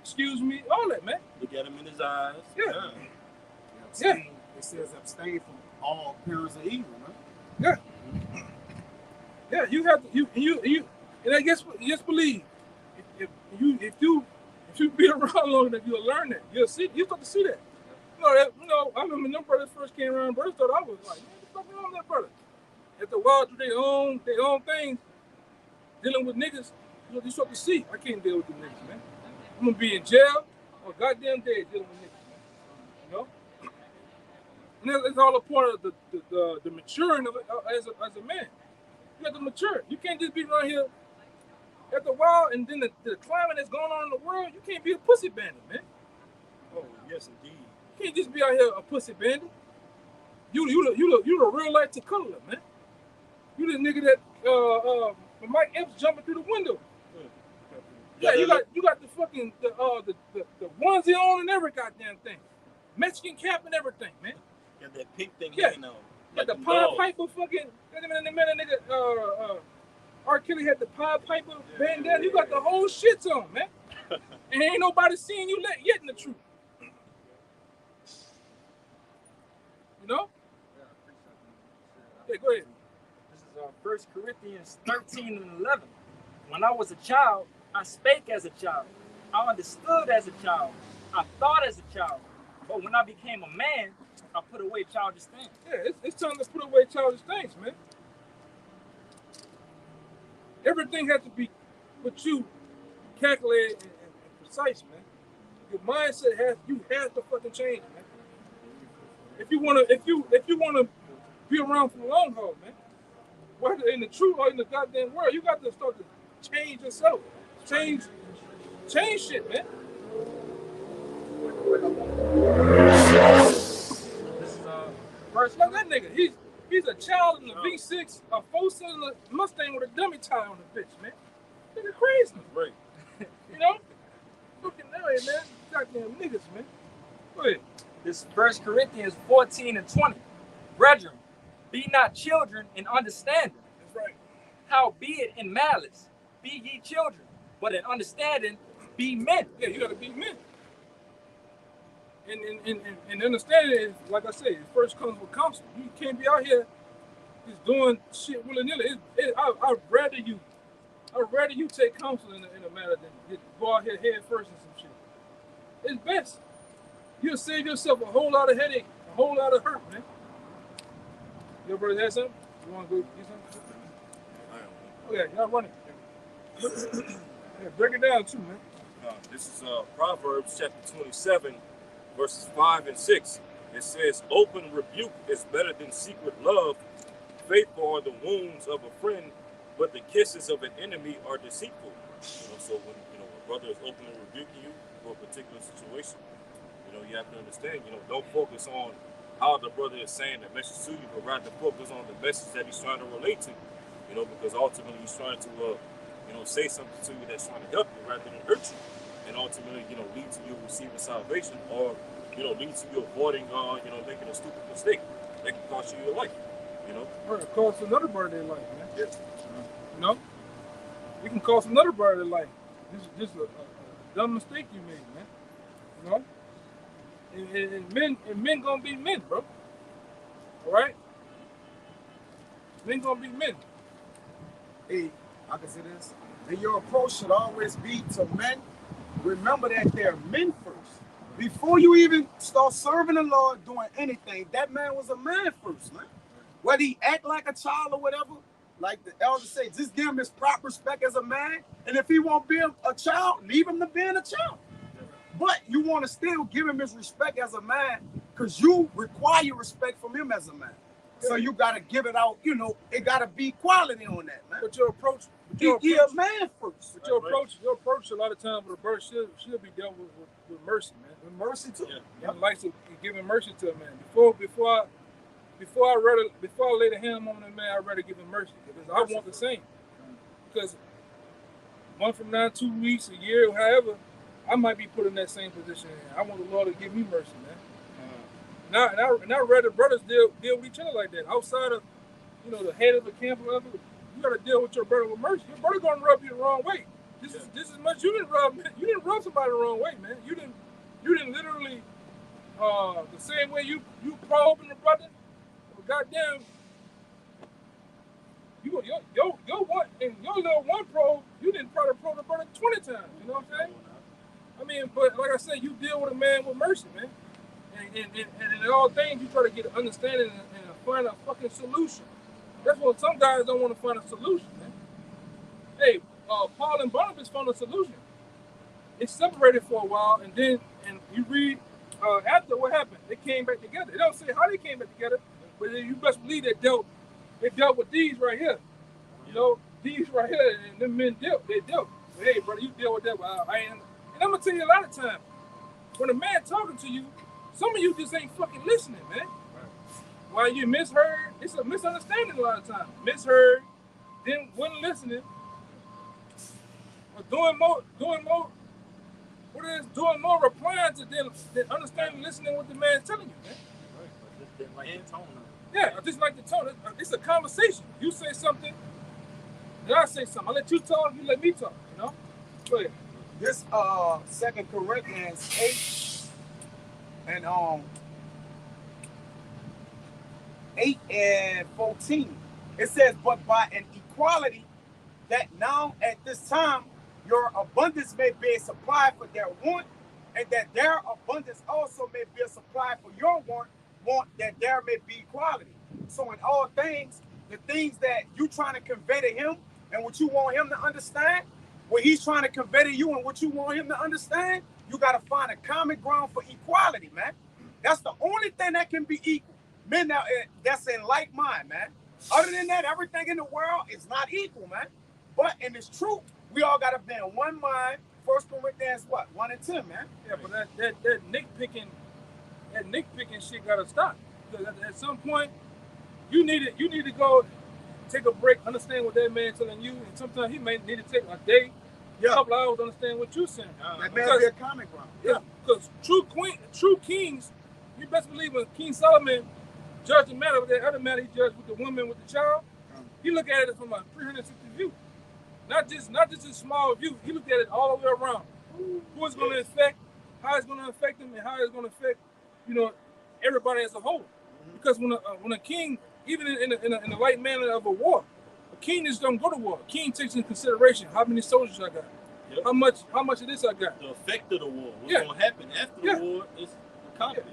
Excuse me. All that, man. Look at him in his eyes. Yeah. Yeah. It says abstain from all appearance of evil, man. Yeah. Yeah, you have to you and I guess just believe if you be around long enough, you'll learn that. You start to see that. I remember them brothers first came around, brothers thought I was like, what the fuck wrong with that brother? After a while, do their own things, dealing with niggas. You know, you start to see, I can't deal with them niggas, man. I'm gonna be in jail or goddamn dead dealing with niggas, man. You know? And it's all a part of the maturing of it as a man. You have to mature. You can't just be around here after a while, and then the climate that's going on in the world, you can't be a pussy bandit, man. Oh, yes, indeed. You can't just be out here a pussy bandit. You the real life Tequila, man. You the nigga that Mike Epps jumping through the window. Yeah, you got the fucking the onesie on and every goddamn thing, Mexican cap and everything, man. Got that pink thing hanging on. Got the Pied Piper fucking. In a minute, nigga. R. Kelly had the Pied Piper bandana. You got the whole shits on, man. And ain't nobody seeing you yet in the truth. You know? Yeah, go ahead. This is 1 Corinthians 13 and 11. When I was a child, I spake as a child. I understood as a child. I thought as a child. But when I became a man, I put away childish things. Yeah, it's time to put away childish things, man. Everything has to be what you calculate and precise, man. Your mindset has to fucking change, man. If you wanna be around for the long haul, man. Whether in the truth or in the goddamn world, you got to start to change yourself. Change shit, man. This is First, look at that nigga. He's a child in the V6, a 4-cylinder Mustang with a dummy tire on the bitch, man. Nigga crazy. Right. You know? Fucking hell, man. Goddamn niggas, man. Go ahead. This is 1 Corinthians 14 and 20. Brethren, be not children in understanding. That's right. Howbeit in malice, be ye children, but in understanding, be men. Yeah, you gotta be men. And understanding is, like I said, it first comes with counsel. You can't be out here just doing shit willy-nilly. I'd rather you take counsel in a matter than just go out here head first and some shit. It's best. You'll save yourself a whole lot of headache, a whole lot of hurt, man. Your brother has something? You want to go get something? Okay, y'all running. Yeah, break it down too, man. This is Proverbs chapter 27, verses 5 and 6. It says, open rebuke is better than secret love. Faithful are the wounds of a friend, but the kisses of an enemy are deceitful. So when a brother is openly rebuking you for a particular situation, you have to understand, don't focus on how the brother is saying the message to you, but rather focus on the message that he's trying to relate to, because ultimately he's trying to, say something to you that's trying to help you rather than hurt you, and ultimately, lead to you receiving salvation, or, lead to you avoiding, making a stupid mistake that can cost you your life, Or it costs another brother their life, man. Yeah. You can cost another brother their life. This is just a dumb mistake you made, man. And men gonna be men, bro. All right? Men gonna be men. Hey, I can say this. And your approach should always be to men. Remember that they're men first. Before you even start serving the Lord, doing anything, that man was a man first, man. Whether he act like a child or whatever, like the elders say, just give him his proper respect as a man. And if he won't be a child, leave him to being a child. But you want to still give him his respect as a man because you require respect from him as a man. So you got to give it out, it got to be quality on that, man. But your approach, He a man first. But your approach a lot of times with a birth should be dealt with mercy, man. With mercy too. Yeah. And like to giving mercy to a man. Before I lay the hand on a man, I'd rather give him mercy because I want the same. Because month from now, 2 weeks, a year, however, I might be put in that same position. I want the Lord to give me mercy, man. And I rather brothers deal with each other like that. Outside of, the head of the camp or whatever, you got to deal with your brother with mercy. Your brother gonna rub you the wrong way. This is much you didn't rub somebody the wrong way, man. You didn't literally the same way you probing the brother. Goddamn, your one and your little one probe, you didn't probably probe the brother 20 times. You know what I'm saying? I mean, but like I said, you deal with a man with mercy, man. And in all things, you try to get an understanding and find a fucking solution. That's what some guys don't want to find a solution, man. Hey, Paul and Barnabas found a solution. It separated for a while, and then you read after what happened, they came back together. They don't say how they came back together, but you best believe they dealt with these right here. You know, these right here, and them men they dealt. Hey, brother, you deal with that. But I ain't. And I'm gonna tell you a lot of times, when a man talking to you, some of you just ain't fucking listening, man. While you misheard, it's a misunderstanding a lot of times. Misheard, then wasn't listening, or doing more, what it is, doing more replying to them than understanding, listening what the man's telling you, man. Right, but just didn't like the tone of it. Yeah, I just like the tone. It's a conversation. You say something, then I say something. I let you talk, you let me talk, you know? Go ahead. This 2 Corinthians 8 and 8 and 14. It says, but by an equality that now at this time your abundance may be a supply for their want, and that their abundance also may be a supply for your want that there may be equality. So in all things, the things that you trying to convey to him and what you want him to understand, what he's trying to convey to you and what you want him to understand, you got to find a common ground for equality, man. That's the only thing that can be equal. Men that's in like mind, man. Other than that, everything in the world is not equal, man. But in this truth, we all got to be in one mind. 1 Corinthians, 1 and 10, man. Yeah, but that nitpicking shit gotta stop. Because at some point, you need to go take a break, understand what that man telling you, and sometimes he may need to take a day, a couple hours to understand what you're saying. That may be a common ground. Yeah, because true kings, you best believe when King Solomon judged the matter with that other matter, he judged with the woman with the child. He looked at it from a 360 view. Not just a small view. He looked at it all the way around. Who it's going to affect, how it's going to affect them, and how it's going to affect, everybody as a whole. Because when a king, even in the right manner of a war, a king just don't go to war. A king takes into consideration how many soldiers I got, how much of this I got, the effect of the war, what's going to happen after the war is accomplished.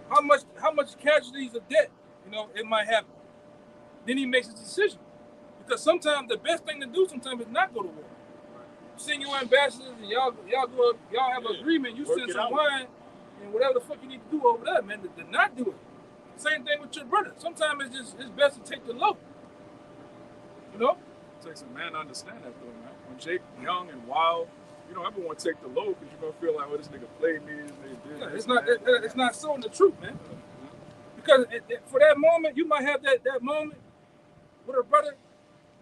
How much casualties of death, it might happen. Then he makes his decision. Because sometimes the best thing to do sometimes is not go to war. Send your ambassadors and y'all have an agreement. You send some wine and whatever the fuck you need to do over there, man, to not do it. Same thing with your brother. Sometimes it's best to take the low. It takes a man to understand that though, man. When Jake young and wild, you don't ever want to take the low because you're gonna feel like, oh, this nigga played me, this nigga did. It's not so in the truth, man. Because for that moment, you might have that moment with a brother.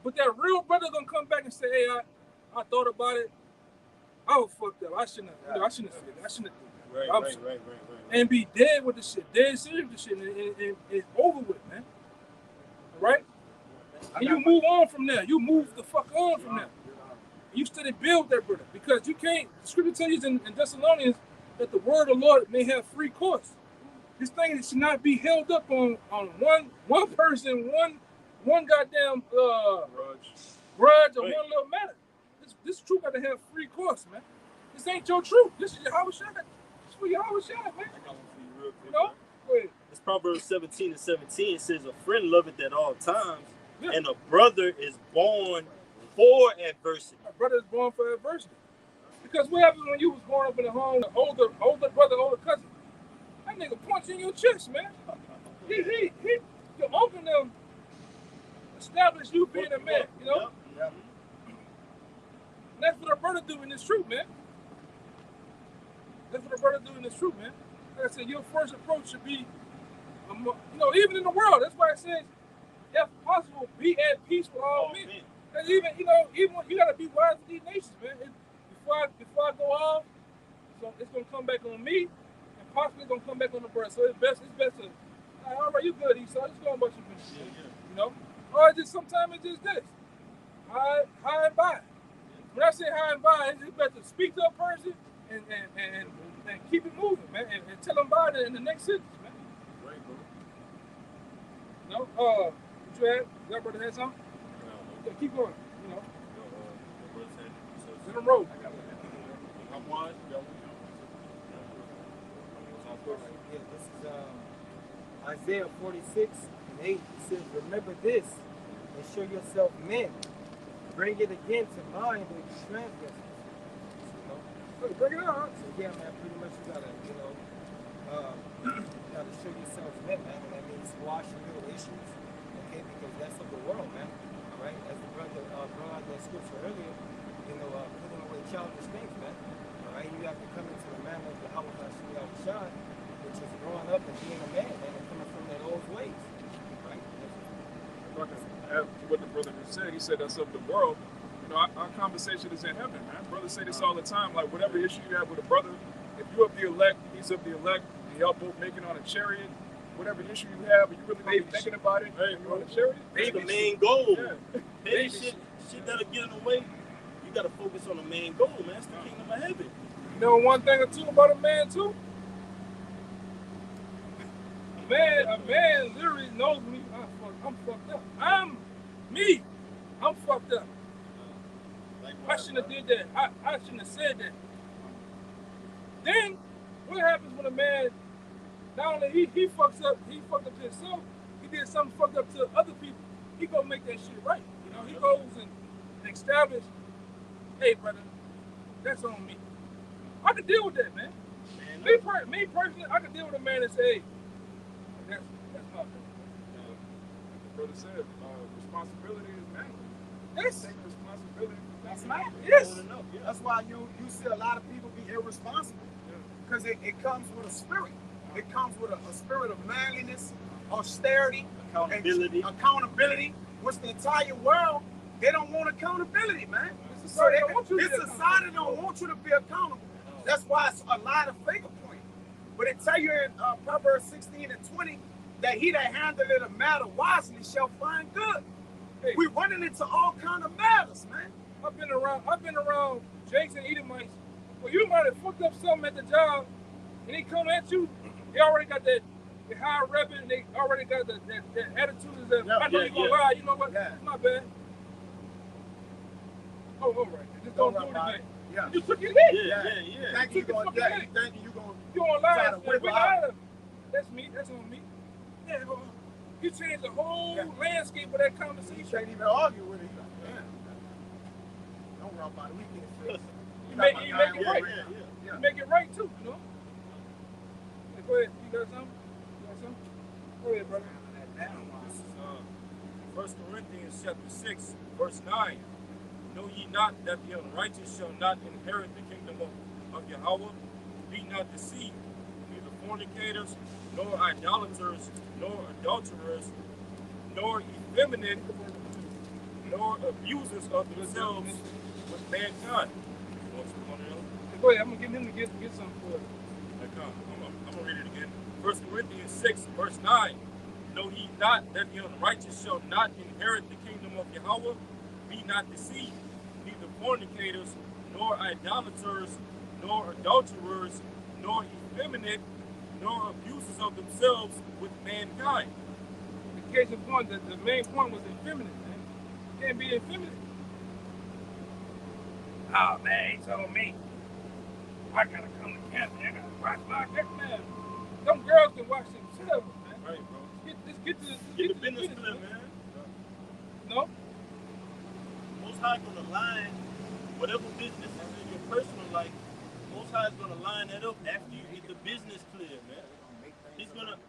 But that real brother gonna come back and say, "Hey, I thought about it. I was fucked up. I shouldn't have said that. I shouldn't have done that." Right. And be dead with the shit, dead serious with the shit, and it's over with, man. Right? And you move on from there. You move the fuck on from there. You still build that brother because you can't. The scripture tells you in Thessalonians that the word of the Lord may have free course. This thing should not be held up on one person, one goddamn grudge or one little matter. This truth got to have free course, man. This ain't your truth. This is your Howard shot. This is for your Howard shot, man. I got one for you real quick. Go ahead. It's Proverbs 17 and 17. It says, "A friend loveth at all times, and a brother is born for adversity." A brother is born for adversity. Because what happened when you was growing up in a home, the older brother, older cousin? That nigga punch in your chest, man. Your uncle them establish you being a man, Yep. And that's what a brother do in this truth, man. That's what a brother do in this truth, man. Like I said, your first approach should be, even in the world. That's why it says, if possible, be at peace with all men. Because even you gotta be wise with these nations, man. Before I go off, it's gonna come back on me, and possibly it's gonna come back on the brother. So it's best to, all right, you good, Esau. Just go about your business. Or sometimes it's just this. High and by. When I say high and by, it's better to speak to a person and keep it moving, man, and tell them about it in the next sentence, man. Right, bro. What you had? Your brother had something? Yeah, keep going. In a row. I'm one. Yeah, this is Isaiah 46 and 8. It says, "Remember this, and show yourself men. Bring it again to mind with transgressors. You know? Bring it out. So yeah, man, pretty much you gotta, you gotta show yourself men, man, and that means squashing little issues, okay? Because that's of the world, man. All right, as the brother brought out that scripture earlier, putting away childish things, man. All right, you have to come into the manner of the Shah, which is growing up and being a man, man, and coming from that old ways, right? Like what the brother just said, he said that's of the world. You know, our conversation is in heaven, man. Brothers say this all the time. Like, whatever issue you have with a brother, if you're of the elect, he's of the elect, and y'all both making on a chariot, whatever issue you have, and you really gonna be thinking about it, and you're on a chariot, That's the main goal. Yeah. Baby shit that'll get in the way. You gotta focus on the main goal, man. That's the kingdom of heaven. You know one thing or two about a man too? A man literally knows me. I'm fucked up. I'm me. I'm fucked up. I shouldn't have did that. I shouldn't have said that. Then what happens when a man not only he fucks up, he fucked up to himself, he did something fucked up to other people. He gonna make that shit right. You know, he goes and establishes, hey brother, that's on me. I can deal with that, man. Me personally, I can deal with a man and say, hey, that's my bad. The brother said, responsibility is manly. Yes. Take responsibility. That's right. Yes. That's why you see a lot of people be irresponsible. Because it comes with a spirit. It comes with a spirit of manliness, austerity, accountability, which the entire world, they don't want accountability, man. This society don't want you to be accountable. That's why it's a lot of finger pointing. But it tell you in Proverbs 16 and 20 that he that handleth a matter wisely shall find good. Hey, we running into all kind of matters, man. I've been around Jakes and Edomites. Well, you might have fucked up something at the job, and they come at you. They already got that high repping, and they already got that attitude that I know you're gonna lie. You know what? It's my bad. Oh, all right. Just don't do it again. Yeah. You took it in. Yeah. Thank you. You gonna lie. try to whip out. That's me. That's on me. Yeah. You changed the whole landscape of that conversation. You can't even argue with it. Don't run by the weekend. You make it right. You make it right too, you know? Hey, go ahead. You got something? Go ahead, brother. This is 1 Corinthians chapter 6, verse 9. Know ye not that the unrighteous shall not inherit the kingdom of Yahweh? Be not deceived, neither fornicators, nor idolaters, nor adulterers, nor effeminate, nor abusers of themselves with mankind. Go ahead, I'm gonna get him to get something for it. I'm gonna read it again. 1 Corinthians 6, verse 9. Know ye not that the unrighteous shall not inherit the kingdom of Yahweh? Be not deceived, neither fornicators, nor idolaters, nor adulterers, nor effeminate, nor abusers of themselves with mankind. The case in point, the main point was effeminate, man. You can't be effeminate. Oh man, he told me I gotta come to camp and I gotta watch my neck, man. Them girls can watch themselves, man. Right, bro. Get the business clear, man. No? Most High gonna line whatever business is in your personal life. Most High is gonna line that up after you get the business clear, man.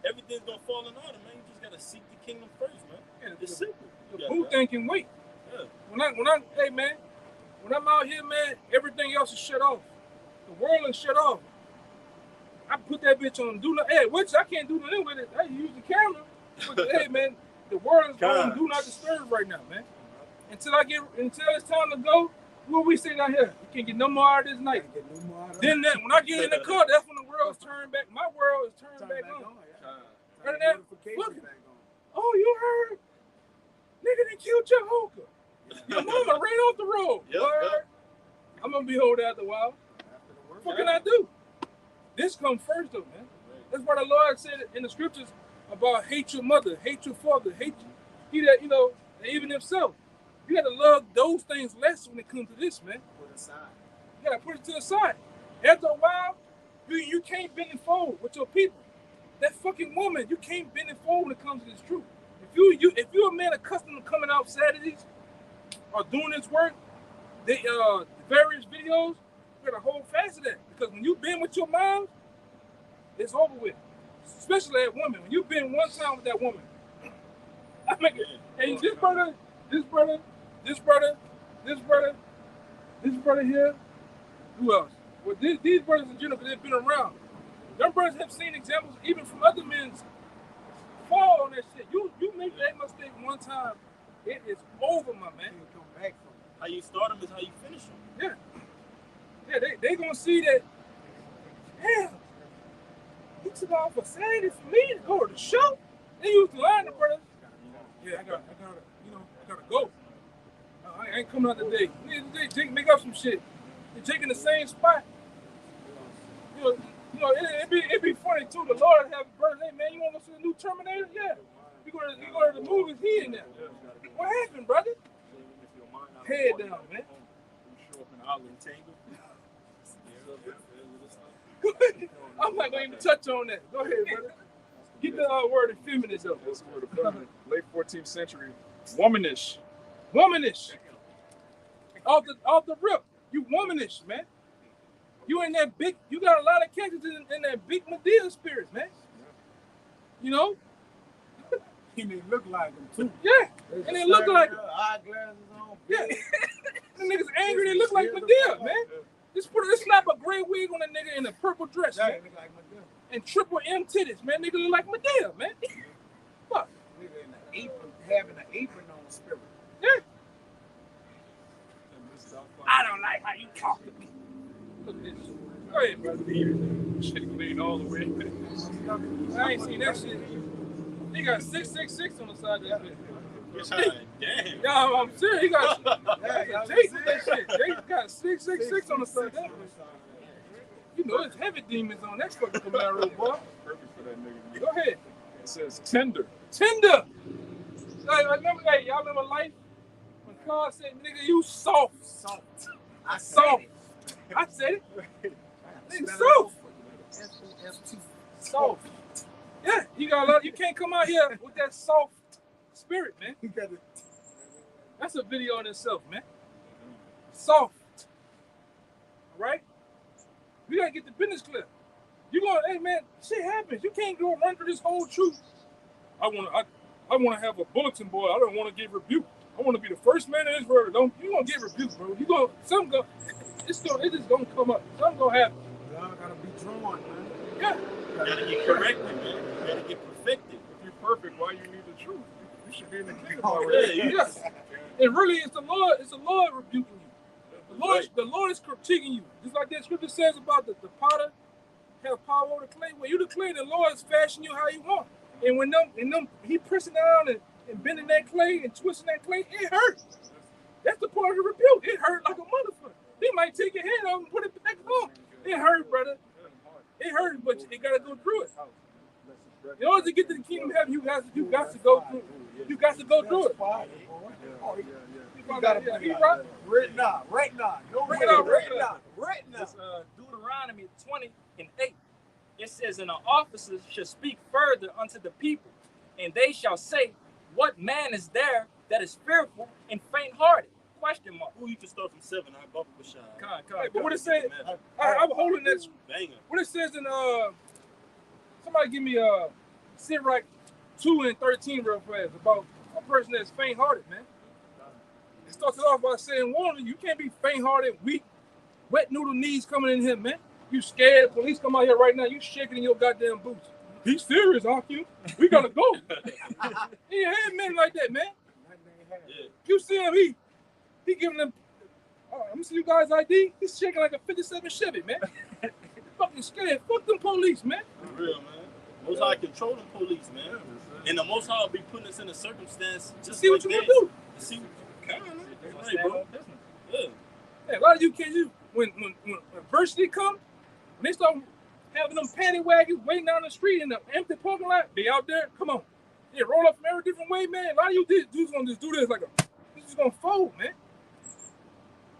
Everything's gonna fall in order, man. You just gotta seek the kingdom first, man. Yeah, it's simple. The boo thing can wait. Yeah. Hey man, when I'm out here, man, everything else is shut off. The world is shut off. I put that bitch on do not. Hey, which I can't do nothing with it. I use the camera. But, hey man, the world is on do not disturb right now, man. Until it's time to go. What we say down here? You can't get no more out of this night. Then when I get in the car, that's when the world's turned back. My world is turned back on. Right that, oh, you heard? Nigga, they killed your hookah. Your mama ran off the road. Yep. I'm gonna be hold after a while. What can I do? This comes first though, man. That's why the Lord said in the scriptures about hate your mother, hate your father, hate he that, you know, and even himself. You gotta love those things less when it comes to this, man. Put it aside. You gotta put it to the side. After a while, you can't bend and fold with your people. That fucking woman, you can't bend and fold when it comes to this truth. You if you're a man accustomed to coming out Saturdays or doing this work, the various videos, you gotta hold fast to that. Because when you've been with your mom, it's over with. Especially that woman. When you've been one time with that woman. I mean, hey, this brother here, who else? Well, these brothers in general, they've been around. Them brothers have seen examples even from other men's fall on that shit. You make that mistake one time, it is over, my man. Come back from it. How you start them is how you finish them. Yeah, they gonna see that. Damn, he took off for Saturday for me to go to the show. They used to lie to brothers. Yeah, I gotta go. I ain't coming out today. They make up some shit. They're taking the same spot. You know, it'd be funny too. The Lord have a birthday, man. You want to see the new Terminator? Yeah. You go to the movies, he in there. What happened, brother? Head down, man. Show up in the outlet tangle. I'm not gonna even touch on that. Go ahead, brother. Get the word of feminist though. That's the word of feminine. Late 14th century. Womanish. Womanish. Off the rip. You womanish, man. You in that big, you got a lot of characters in that big Medea spirit, man. You know? And they look like them too. Yeah. And they look like eyeglasses on. yeah. The niggas angry, they look like Medea, man. Just slap a gray wig on a nigga in a purple dress, Yeah, man. look like Medea. And triple M titties, man. Nigga look like Medea, man. Fuck. Nigga in the apron, having an apron on spirit. Yeah. I don't like how you talk to me. Look at this. Go ahead, brother. Shit lean all the way. I ain't seen that shit. He got 666 on the side of that bitch. Damn. Yeah, I'm serious. He got Yeah, Jake with that shit. Jake got 666 on the side of that bitch. You know, it's heavy demons on that fucking Camaro, boy. Perfect for that nigga. Go ahead. It says tender. Tinder. Like, remember that? Y'all remember Life? When Carl said, nigga, you soft. I Soft. I said it. Nigga, soft. Soft. Yeah, you can't come out here with that soft spirit, man. That's a video in itself, man. Soft. All right? We gotta get the business clear. You going, hey man, shit happens. You can't go run through this whole truth. I wanna have a bulletin board. I don't wanna get rebuked. I wanna be the first man in this world. You gonna get rebuked, bro. It's just gonna come up. Something gonna happen. Y'all gotta be drawn, man. Yeah. You gotta get corrected, man. You gotta get perfected. If you're perfect, why you need the truth? You should be in the kingdom Oh, already. yeah. Yes. And really, it's the Lord rebuking you. The Lord is critiquing you. Just like that scripture says about the potter have power over the clay. When you the clay, the Lord is fashioning you how you want. And when he pressing down and bending that clay and twisting that clay, it hurts. That's the part of the rebuke. It hurt like a motherfucker. He might take your hand off and put it back on. It hurt, brother. It hurts, but you gotta go through it. In order to get to the kingdom of heaven, you got to go through it. You got to go through it. You gotta be right now. No Bring way. it out, Right now. It's Deuteronomy 20:8. It says, and the officers shall speak further unto the people, and they shall say, what man is there that is fearful and faint-hearted? Question mark. Ooh, you can start from 7. I bump with Shine. Hey, but what it says, I'm holding that. Banger. What it says in somebody give me Sirach 2:13 real fast about a person that's faint-hearted, man. It starts it off by saying, warning, you can't be faint-hearted, weak, wet noodle knees coming in here, man. You scared? Police come out here right now. You shaking in your goddamn boots. He's serious, aren't you? We gotta go. He ain't had men like that, man. Yeah. You see him? He giving them. Let me see you guys' ID. He's shaking like a '57 Chevy, man. Fucking scared. Fuck them police, man. For real, man. Most High control the police, man. And the Most High will be putting us in a circumstance just See like what you that. gonna do. To see what you can, man. Right, bro. Yeah. Yeah, a lot of you kids, when adversity comes, when they start having them paddy wagons waiting down the street in the empty parking lot, they out there. Come on, they roll up from every different way, man. A lot of you dudes gonna just do this like this is gonna fold, man.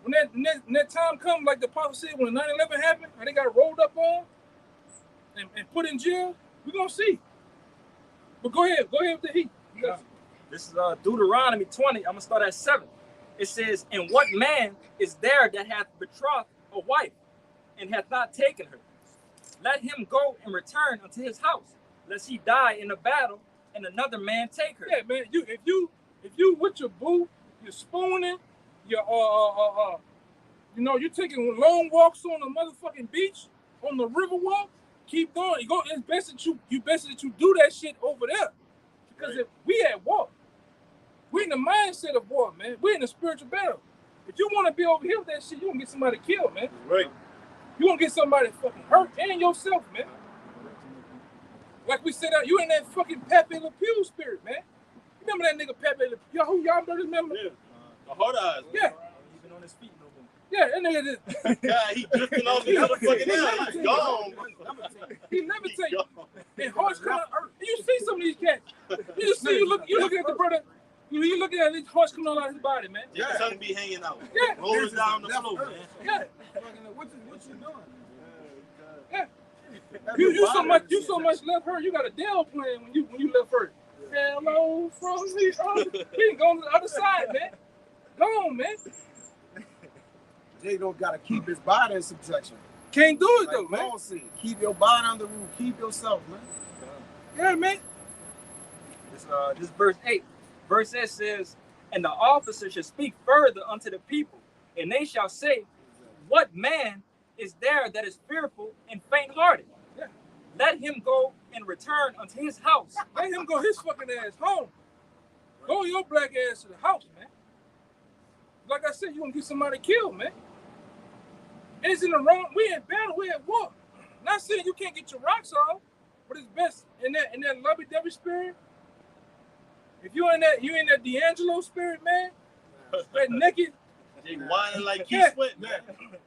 When that time comes, like the prophet said, when 9/11 happened, and they got rolled up on and put in jail, we gonna see. But go ahead with the heat. This is Deuteronomy 20. I'm gonna start at 7. It says, "And what man is there that hath betrothed a wife, and hath not taken her? Let him go and return unto his house, lest he die in a battle, and another man take her." Yeah, man. If you with your boo, you're spooning, you're you're taking long walks on the motherfucking beach, on the river walk. Keep going. It's best that you do that shit over there, because if we at war, we in the mindset of war, man. We in the spiritual battle. If you want to be over here with that shit, you gonna get somebody killed, man. Right. You gonna get somebody fucking hurt and yourself, man. Like we said, you in that fucking Pepe Le Pew spirit, man. Remember that nigga Pepe Le Pew? Who y'all brothers remember? Yeah. The hard eyes. Yeah. He's been on his feet no more. Yeah, that nigga did. God, he drifting off the motherfucking ass. He's gone. He levitate. And horse come out. And you see some of these cats. You just see you looking at the brother. You looking at this horse coming out of his body, man. Your tongue be hanging out. Yeah. Rolling down the floor, man. Yeah. What you doing? Yeah. You so much left her. You got a Dell playing when you left her. Hello from me. He ain't going to the other side, man. Go on, man. Jay don't gotta keep his body in subjection. Can't do it Like though, man. Paul said, keep your body on the roof. Keep yourself, man. Yeah, man. This verse 8. Verse 8 says, "And the officer shall speak further unto the people, and they shall say, What man is there that is fearful and faint-hearted? Yeah. Let him go and return unto his house." Let him go his fucking ass home. Go your black ass to the house, man. Like I said, you gonna get somebody killed, man. And it's in the wrong. We in battle. We at war. Not saying you can't get your rocks off, but it's best in that lovey-dovey spirit. If you in that D'Angelo spirit, man, that naked. They whining like Yeah. Keith Sweat, man.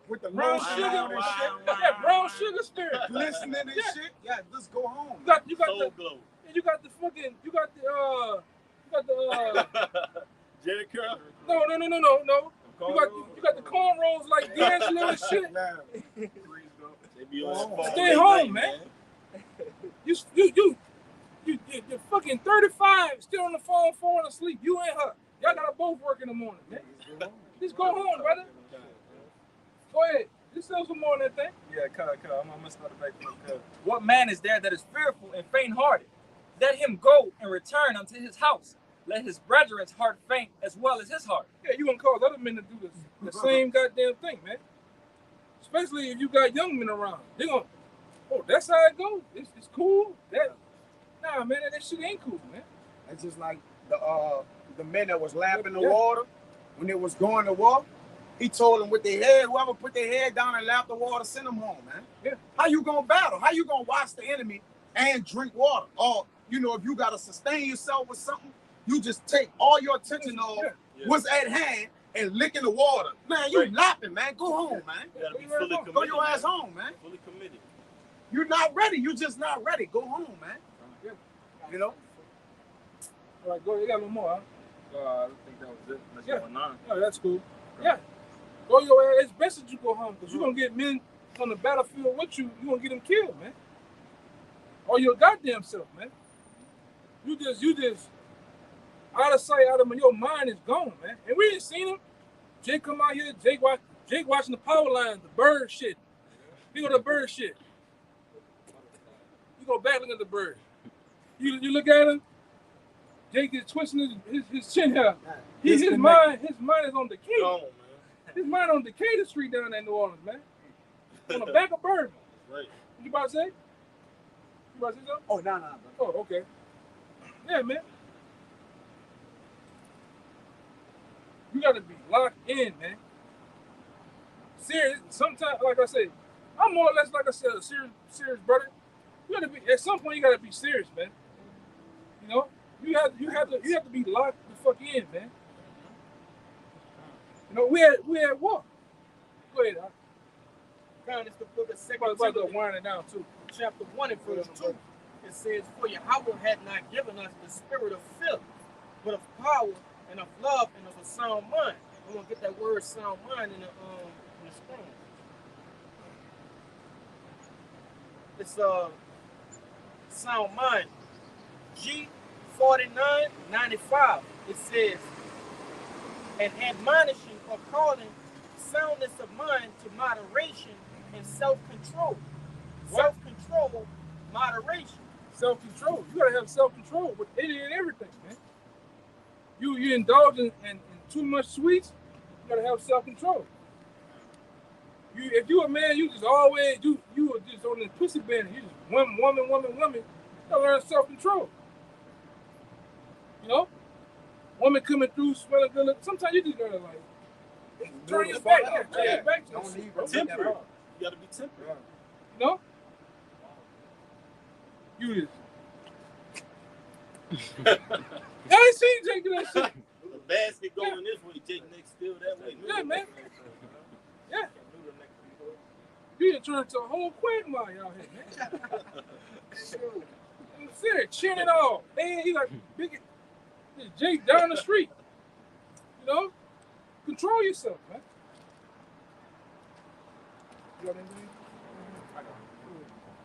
With the Brown long sugar, and shit. yeah, brown sugar spirit. Glistening and Yeah. shit. Yeah, just go home. You got Soul the glow. Jerry Curl. No. You got the cornrows like D'Angelo and shit. Man, They be on that phone Stay late home, night, You're fucking 35, still on the phone, falling asleep. You and her. Y'all gotta both work in the morning, man. Just go home, brother. Go ahead. Just sell some more on that thing. Yeah, I'm gonna start it back from the "What man is there that is fearful and faint-hearted? Let him go and return unto his house. Let his brethren's heart faint as well as his heart." Yeah, you gonna cause other men to do the same goddamn thing, man. Especially if you got young men around. They gonna, oh, that's how it goes. It's cool. Nah, man, that shit ain't cool, man. it's just like the men that was lapping the Yeah. water when they was going to war. He told them with their head, whoever put their head down and lap the water, send them home, man. Yeah. How you gonna battle? How you gonna watch the enemy and drink water? Or, if you gotta sustain yourself with something, you just take all your attention off what's at hand and licking the water. Man, you Right. lapping, man. Go home, man. You gotta be fully committed. Go your ass man. home, man. Fully committed. You're not ready. You just not ready. Go home, man. Yeah. You know? All right, go. You got no more, huh? I don't think that was it. Let's Yeah. go on 9. Oh, that's cool. Yeah. Go your ass. It's best that you go home because you're going to get men on the battlefield with you. You're going to get them killed, man. Or your goddamn self, man. You just out of sight, out of mind. Your mind is gone, man. And we ain't seen him. Jake come out here. Jake watching the power lines, the bird shit. He go to the bird shit. You go back look at the bird. You look at him. Jake is twisting his chin hair. His mind is on Decatur. Gone, man. His mind on Decatur Street down there in New Orleans, man. On the back of Bourbon. Right. What you about to say? You about to say something? Oh, no. Oh, okay. Yeah, man. You gotta be locked in, man. Serious. Sometimes, like I said, I'm more or less, like I said, a serious brother. You gotta be at some point. You gotta be serious, man. You know, you have to be locked the fuck in, man. You know, we at war. Go ahead. It's the book of 2 About to Timothy, wind it down too. chapter 1 and verse 2. It says, "For Yahweh had not given us the spirit of fear, but of power and of love and of a sound mind." I'm gonna get that word "sound mind" in the screen. It's sound mind. 49:95, it says, and admonishing or calling soundness of mind to moderation and self-control. What? Self-control, moderation. Self-control. You gotta have self-control with any and everything, man. You indulge in too much sweets, you gotta have self-control. If you a man, you just always you are just on this pussy band, you just woman. You gotta learn self-control. You know? Woman coming through, smelling good. Sometimes you just gotta like turn your back. Turn your back to the shit, bro. Temperate. You gotta be temperate. You know? You just. I ain't seen Jake do that shit. The basket going this way, Jake next still that way. Yeah, man. Yeah. You done turned into a whole quagmire out here, man. I'm serious, cheering it all. Man, he like big Jake down the street. You know? Control yourself, man. You got anything?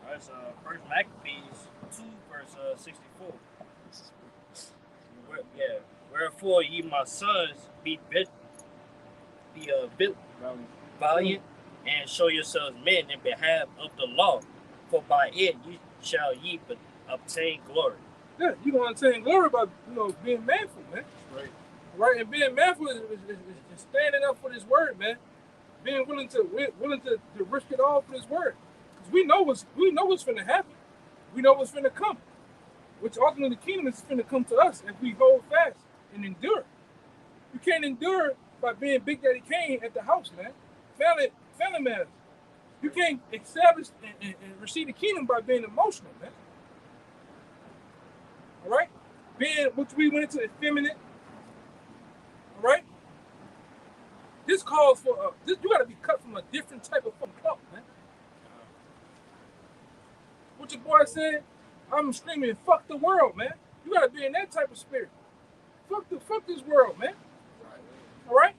That's First Maccabees 2, verse 64. Wherefore ye, my sons, be valiant, and show yourselves men in behalf of the law, for by it shall ye obtain glory. Yeah, you gonna obtain glory by being manful, man. Right, and being manful is standing up for this word, man. Being willing to risk it all for this word, because we know what's finna happen. We know what's finna come, which ultimately the kingdom is finna come to us if we hold fast and endure. You can't endure by being Big Daddy Kane at the house, man. Family matters. You can't establish and receive the kingdom by being emotional, man. All right, which we went into effeminate. All right. This calls for you got to be cut from a different type of cloth, man. What your boy said, I'm screaming, fuck the world, man. You got to be in that type of spirit. Fuck this world, man. All right.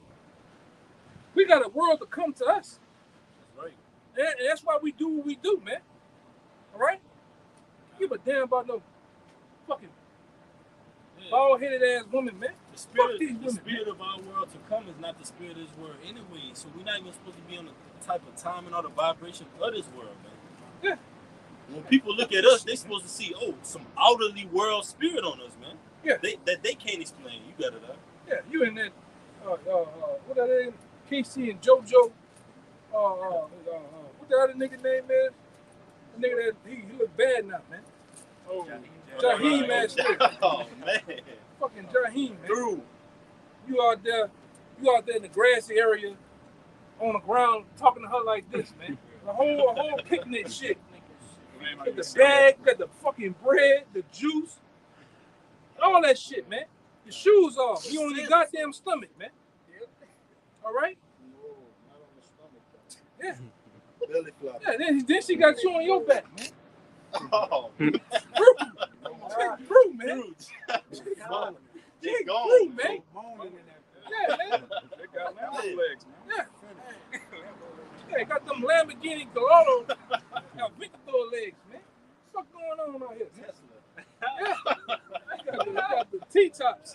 We got a world to come to us. That's right. And that's why we do what we do, man. All right. Give a damn about no fucking bald-headed ass woman, man. The spirit of our world to come is not the spirit of this world anyway. So we're not even supposed to be on the type of timing or the vibration of this world, man. Yeah. When people look at us, they're supposed to see, some outerly world spirit on us, man. Yeah. That they can't explain. You got it out. Yeah, you in that what that is? Casey and JoJo. What the other nigga name is? The nigga that he look bad now, man. Oh, Jaheim, man. Oh man. Fucking Jaheim, man. Through. You out there in the grassy area on the ground talking to her like this, man. The whole picnic shit. Got the bag, got the fucking bread, the juice, all that shit, man. The shoes off. You on your goddamn stomach, man. All right? No, not on the stomach, though. Yeah. Belly flop. Yeah, then she got you on your back, man. Oh. Brew, man. They gone. Brew, man. Moaning in that. Yeah, man. They got Lambo legs, man. Yeah. Yeah, got them Lamborghini Gallardo Aventador legs, man. What's going on out here, man? Yeah. Got the T-tops.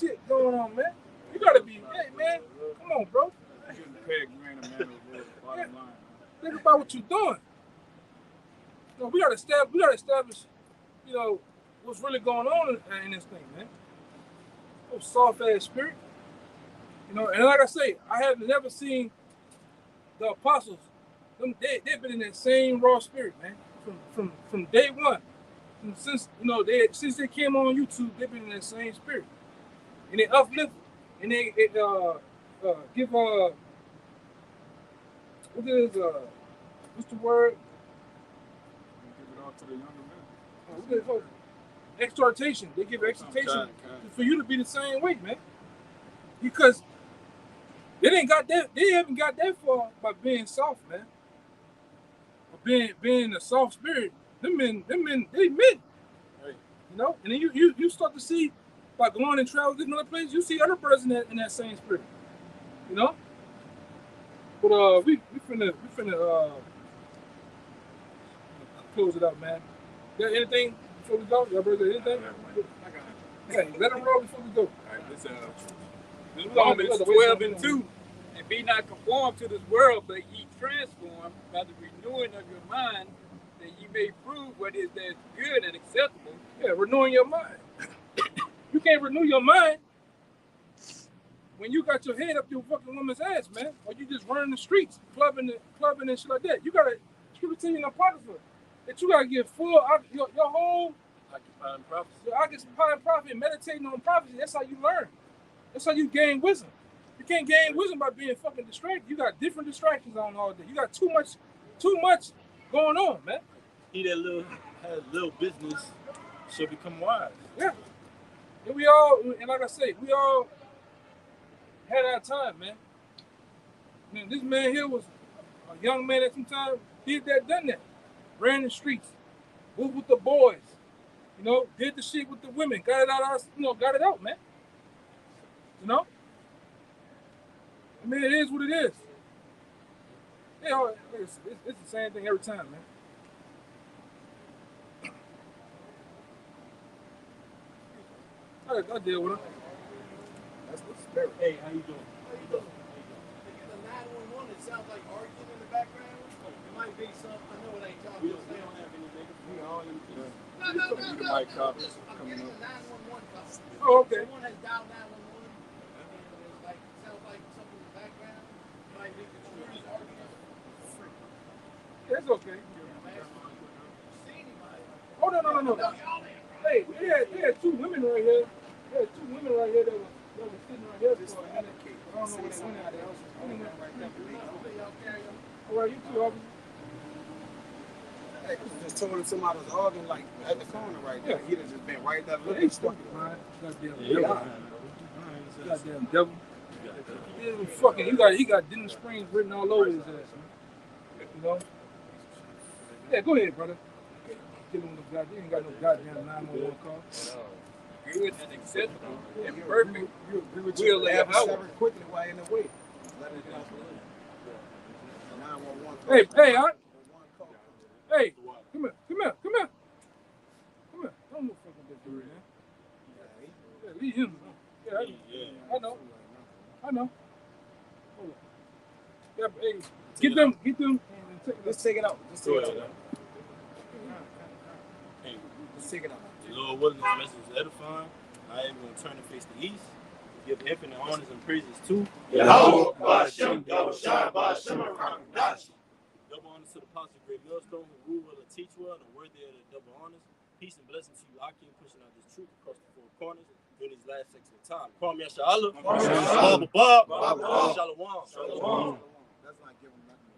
Shit going on, man. You gotta be, hey, man. Come on, bro. You getting pegged, you ain't a man of the world, bottom line. Think about what you're doing. We gotta establish, what's really going on in this thing, man. Oh, soft ass spirit. And like I say, I have never seen the apostles. They've been in that same raw spirit, man, from day one. And since they came on YouTube, they've been in that same spirit, and they uplift, and they give what is what's the word? Give it all to the younger men. What is it? Exhortation. They give exhortation for you to be the same way, man, because they haven't got that far by being soft, man. Or being a soft spirit. Them men, they men. Right. And then you start to see by going and traveling to another place, you see other brothers in that same spirit. But we finna close it out, man. Got anything before we go? Y'all brothers, anything? Yeah, let them roll before we go. All right, this Romans 12:2. And be not conformed to this world, but ye transformed by the renewing of your mind, that ye may prove what is that good and acceptable. Yeah, renewing your mind. You can't renew your mind when you got your head up your fucking woman's ass, man. Or you just running the streets, clubbing and shit like that. You gotta, Scripture tell you in the Apocrypha that you gotta get full, your whole Occupying prophecy. your occupying prophet, meditating on prophecy. That's how you learn. That's how you gain wisdom. You can't gain wisdom by being fucking distracted. You got different distractions on all day. You got too much going on, man. He that has little business should become wise. Yeah. And we all, and like I say, we all had our time, man. Man, this man here was a young man at some time, did that, done that. Ran the streets, moved with the boys, did the shit with the women, got it out, got it out, man. I mean, it is what it is. It's the same thing every time, man. I deal with him. That's the spirit. Hey, how you doing? The 911, it sounds like arguing in the background. It might be something. I know it ain't y'all. We don't have any niggas. We all in the No. mic cops I'm coming getting up. a 911 call. Oh, okay. Someone has dialed 911, and it's like, sounds like something in the background. It might be the truth arguing. That's okay. See anybody? Oh, no. Y'all there. Hey, they had two women right here. There were two women right here that was sitting right here for a minute. I don't know where they went at. All right, you too, officer. Hey, just told him somebody was arguing like at the corner right there. He'd have just been right there Yeah, looking he's stupid. stupid, man. Goddamn Yeah. devil. Goddamn devil. He got Denton Springs written all over his ass, Yeah, go ahead, brother. Get him with the goddamn. You ain't got no goddamn 911 call. Good and acceptable and perfect You agree with will your of Yahweh. adversary quickly while in the way. Let him get out the way. 911 call. Hey, 911 call. Hey, come here. Don't move fucking that dude, man. Yeah, leave him. Yeah, I know. Hold on. Yeah, but, hey, get them, and Let's take it out. Let's take it out. Hey, Let's take it out. the Lord willing, this message is edifying. I am going to turn and face the east. Give infinite honors and praises to Yahweh, Bashem, Yahushua, Bashem, Dash. double honors to the apostle of Great Millstone, who rule well and teach well and are worthy of the double honors. Peace and blessings to you, Akim, pushing out this truth across the four corners during these last section of time. Call me Asha Allah. Shalom. That's not giving nothing.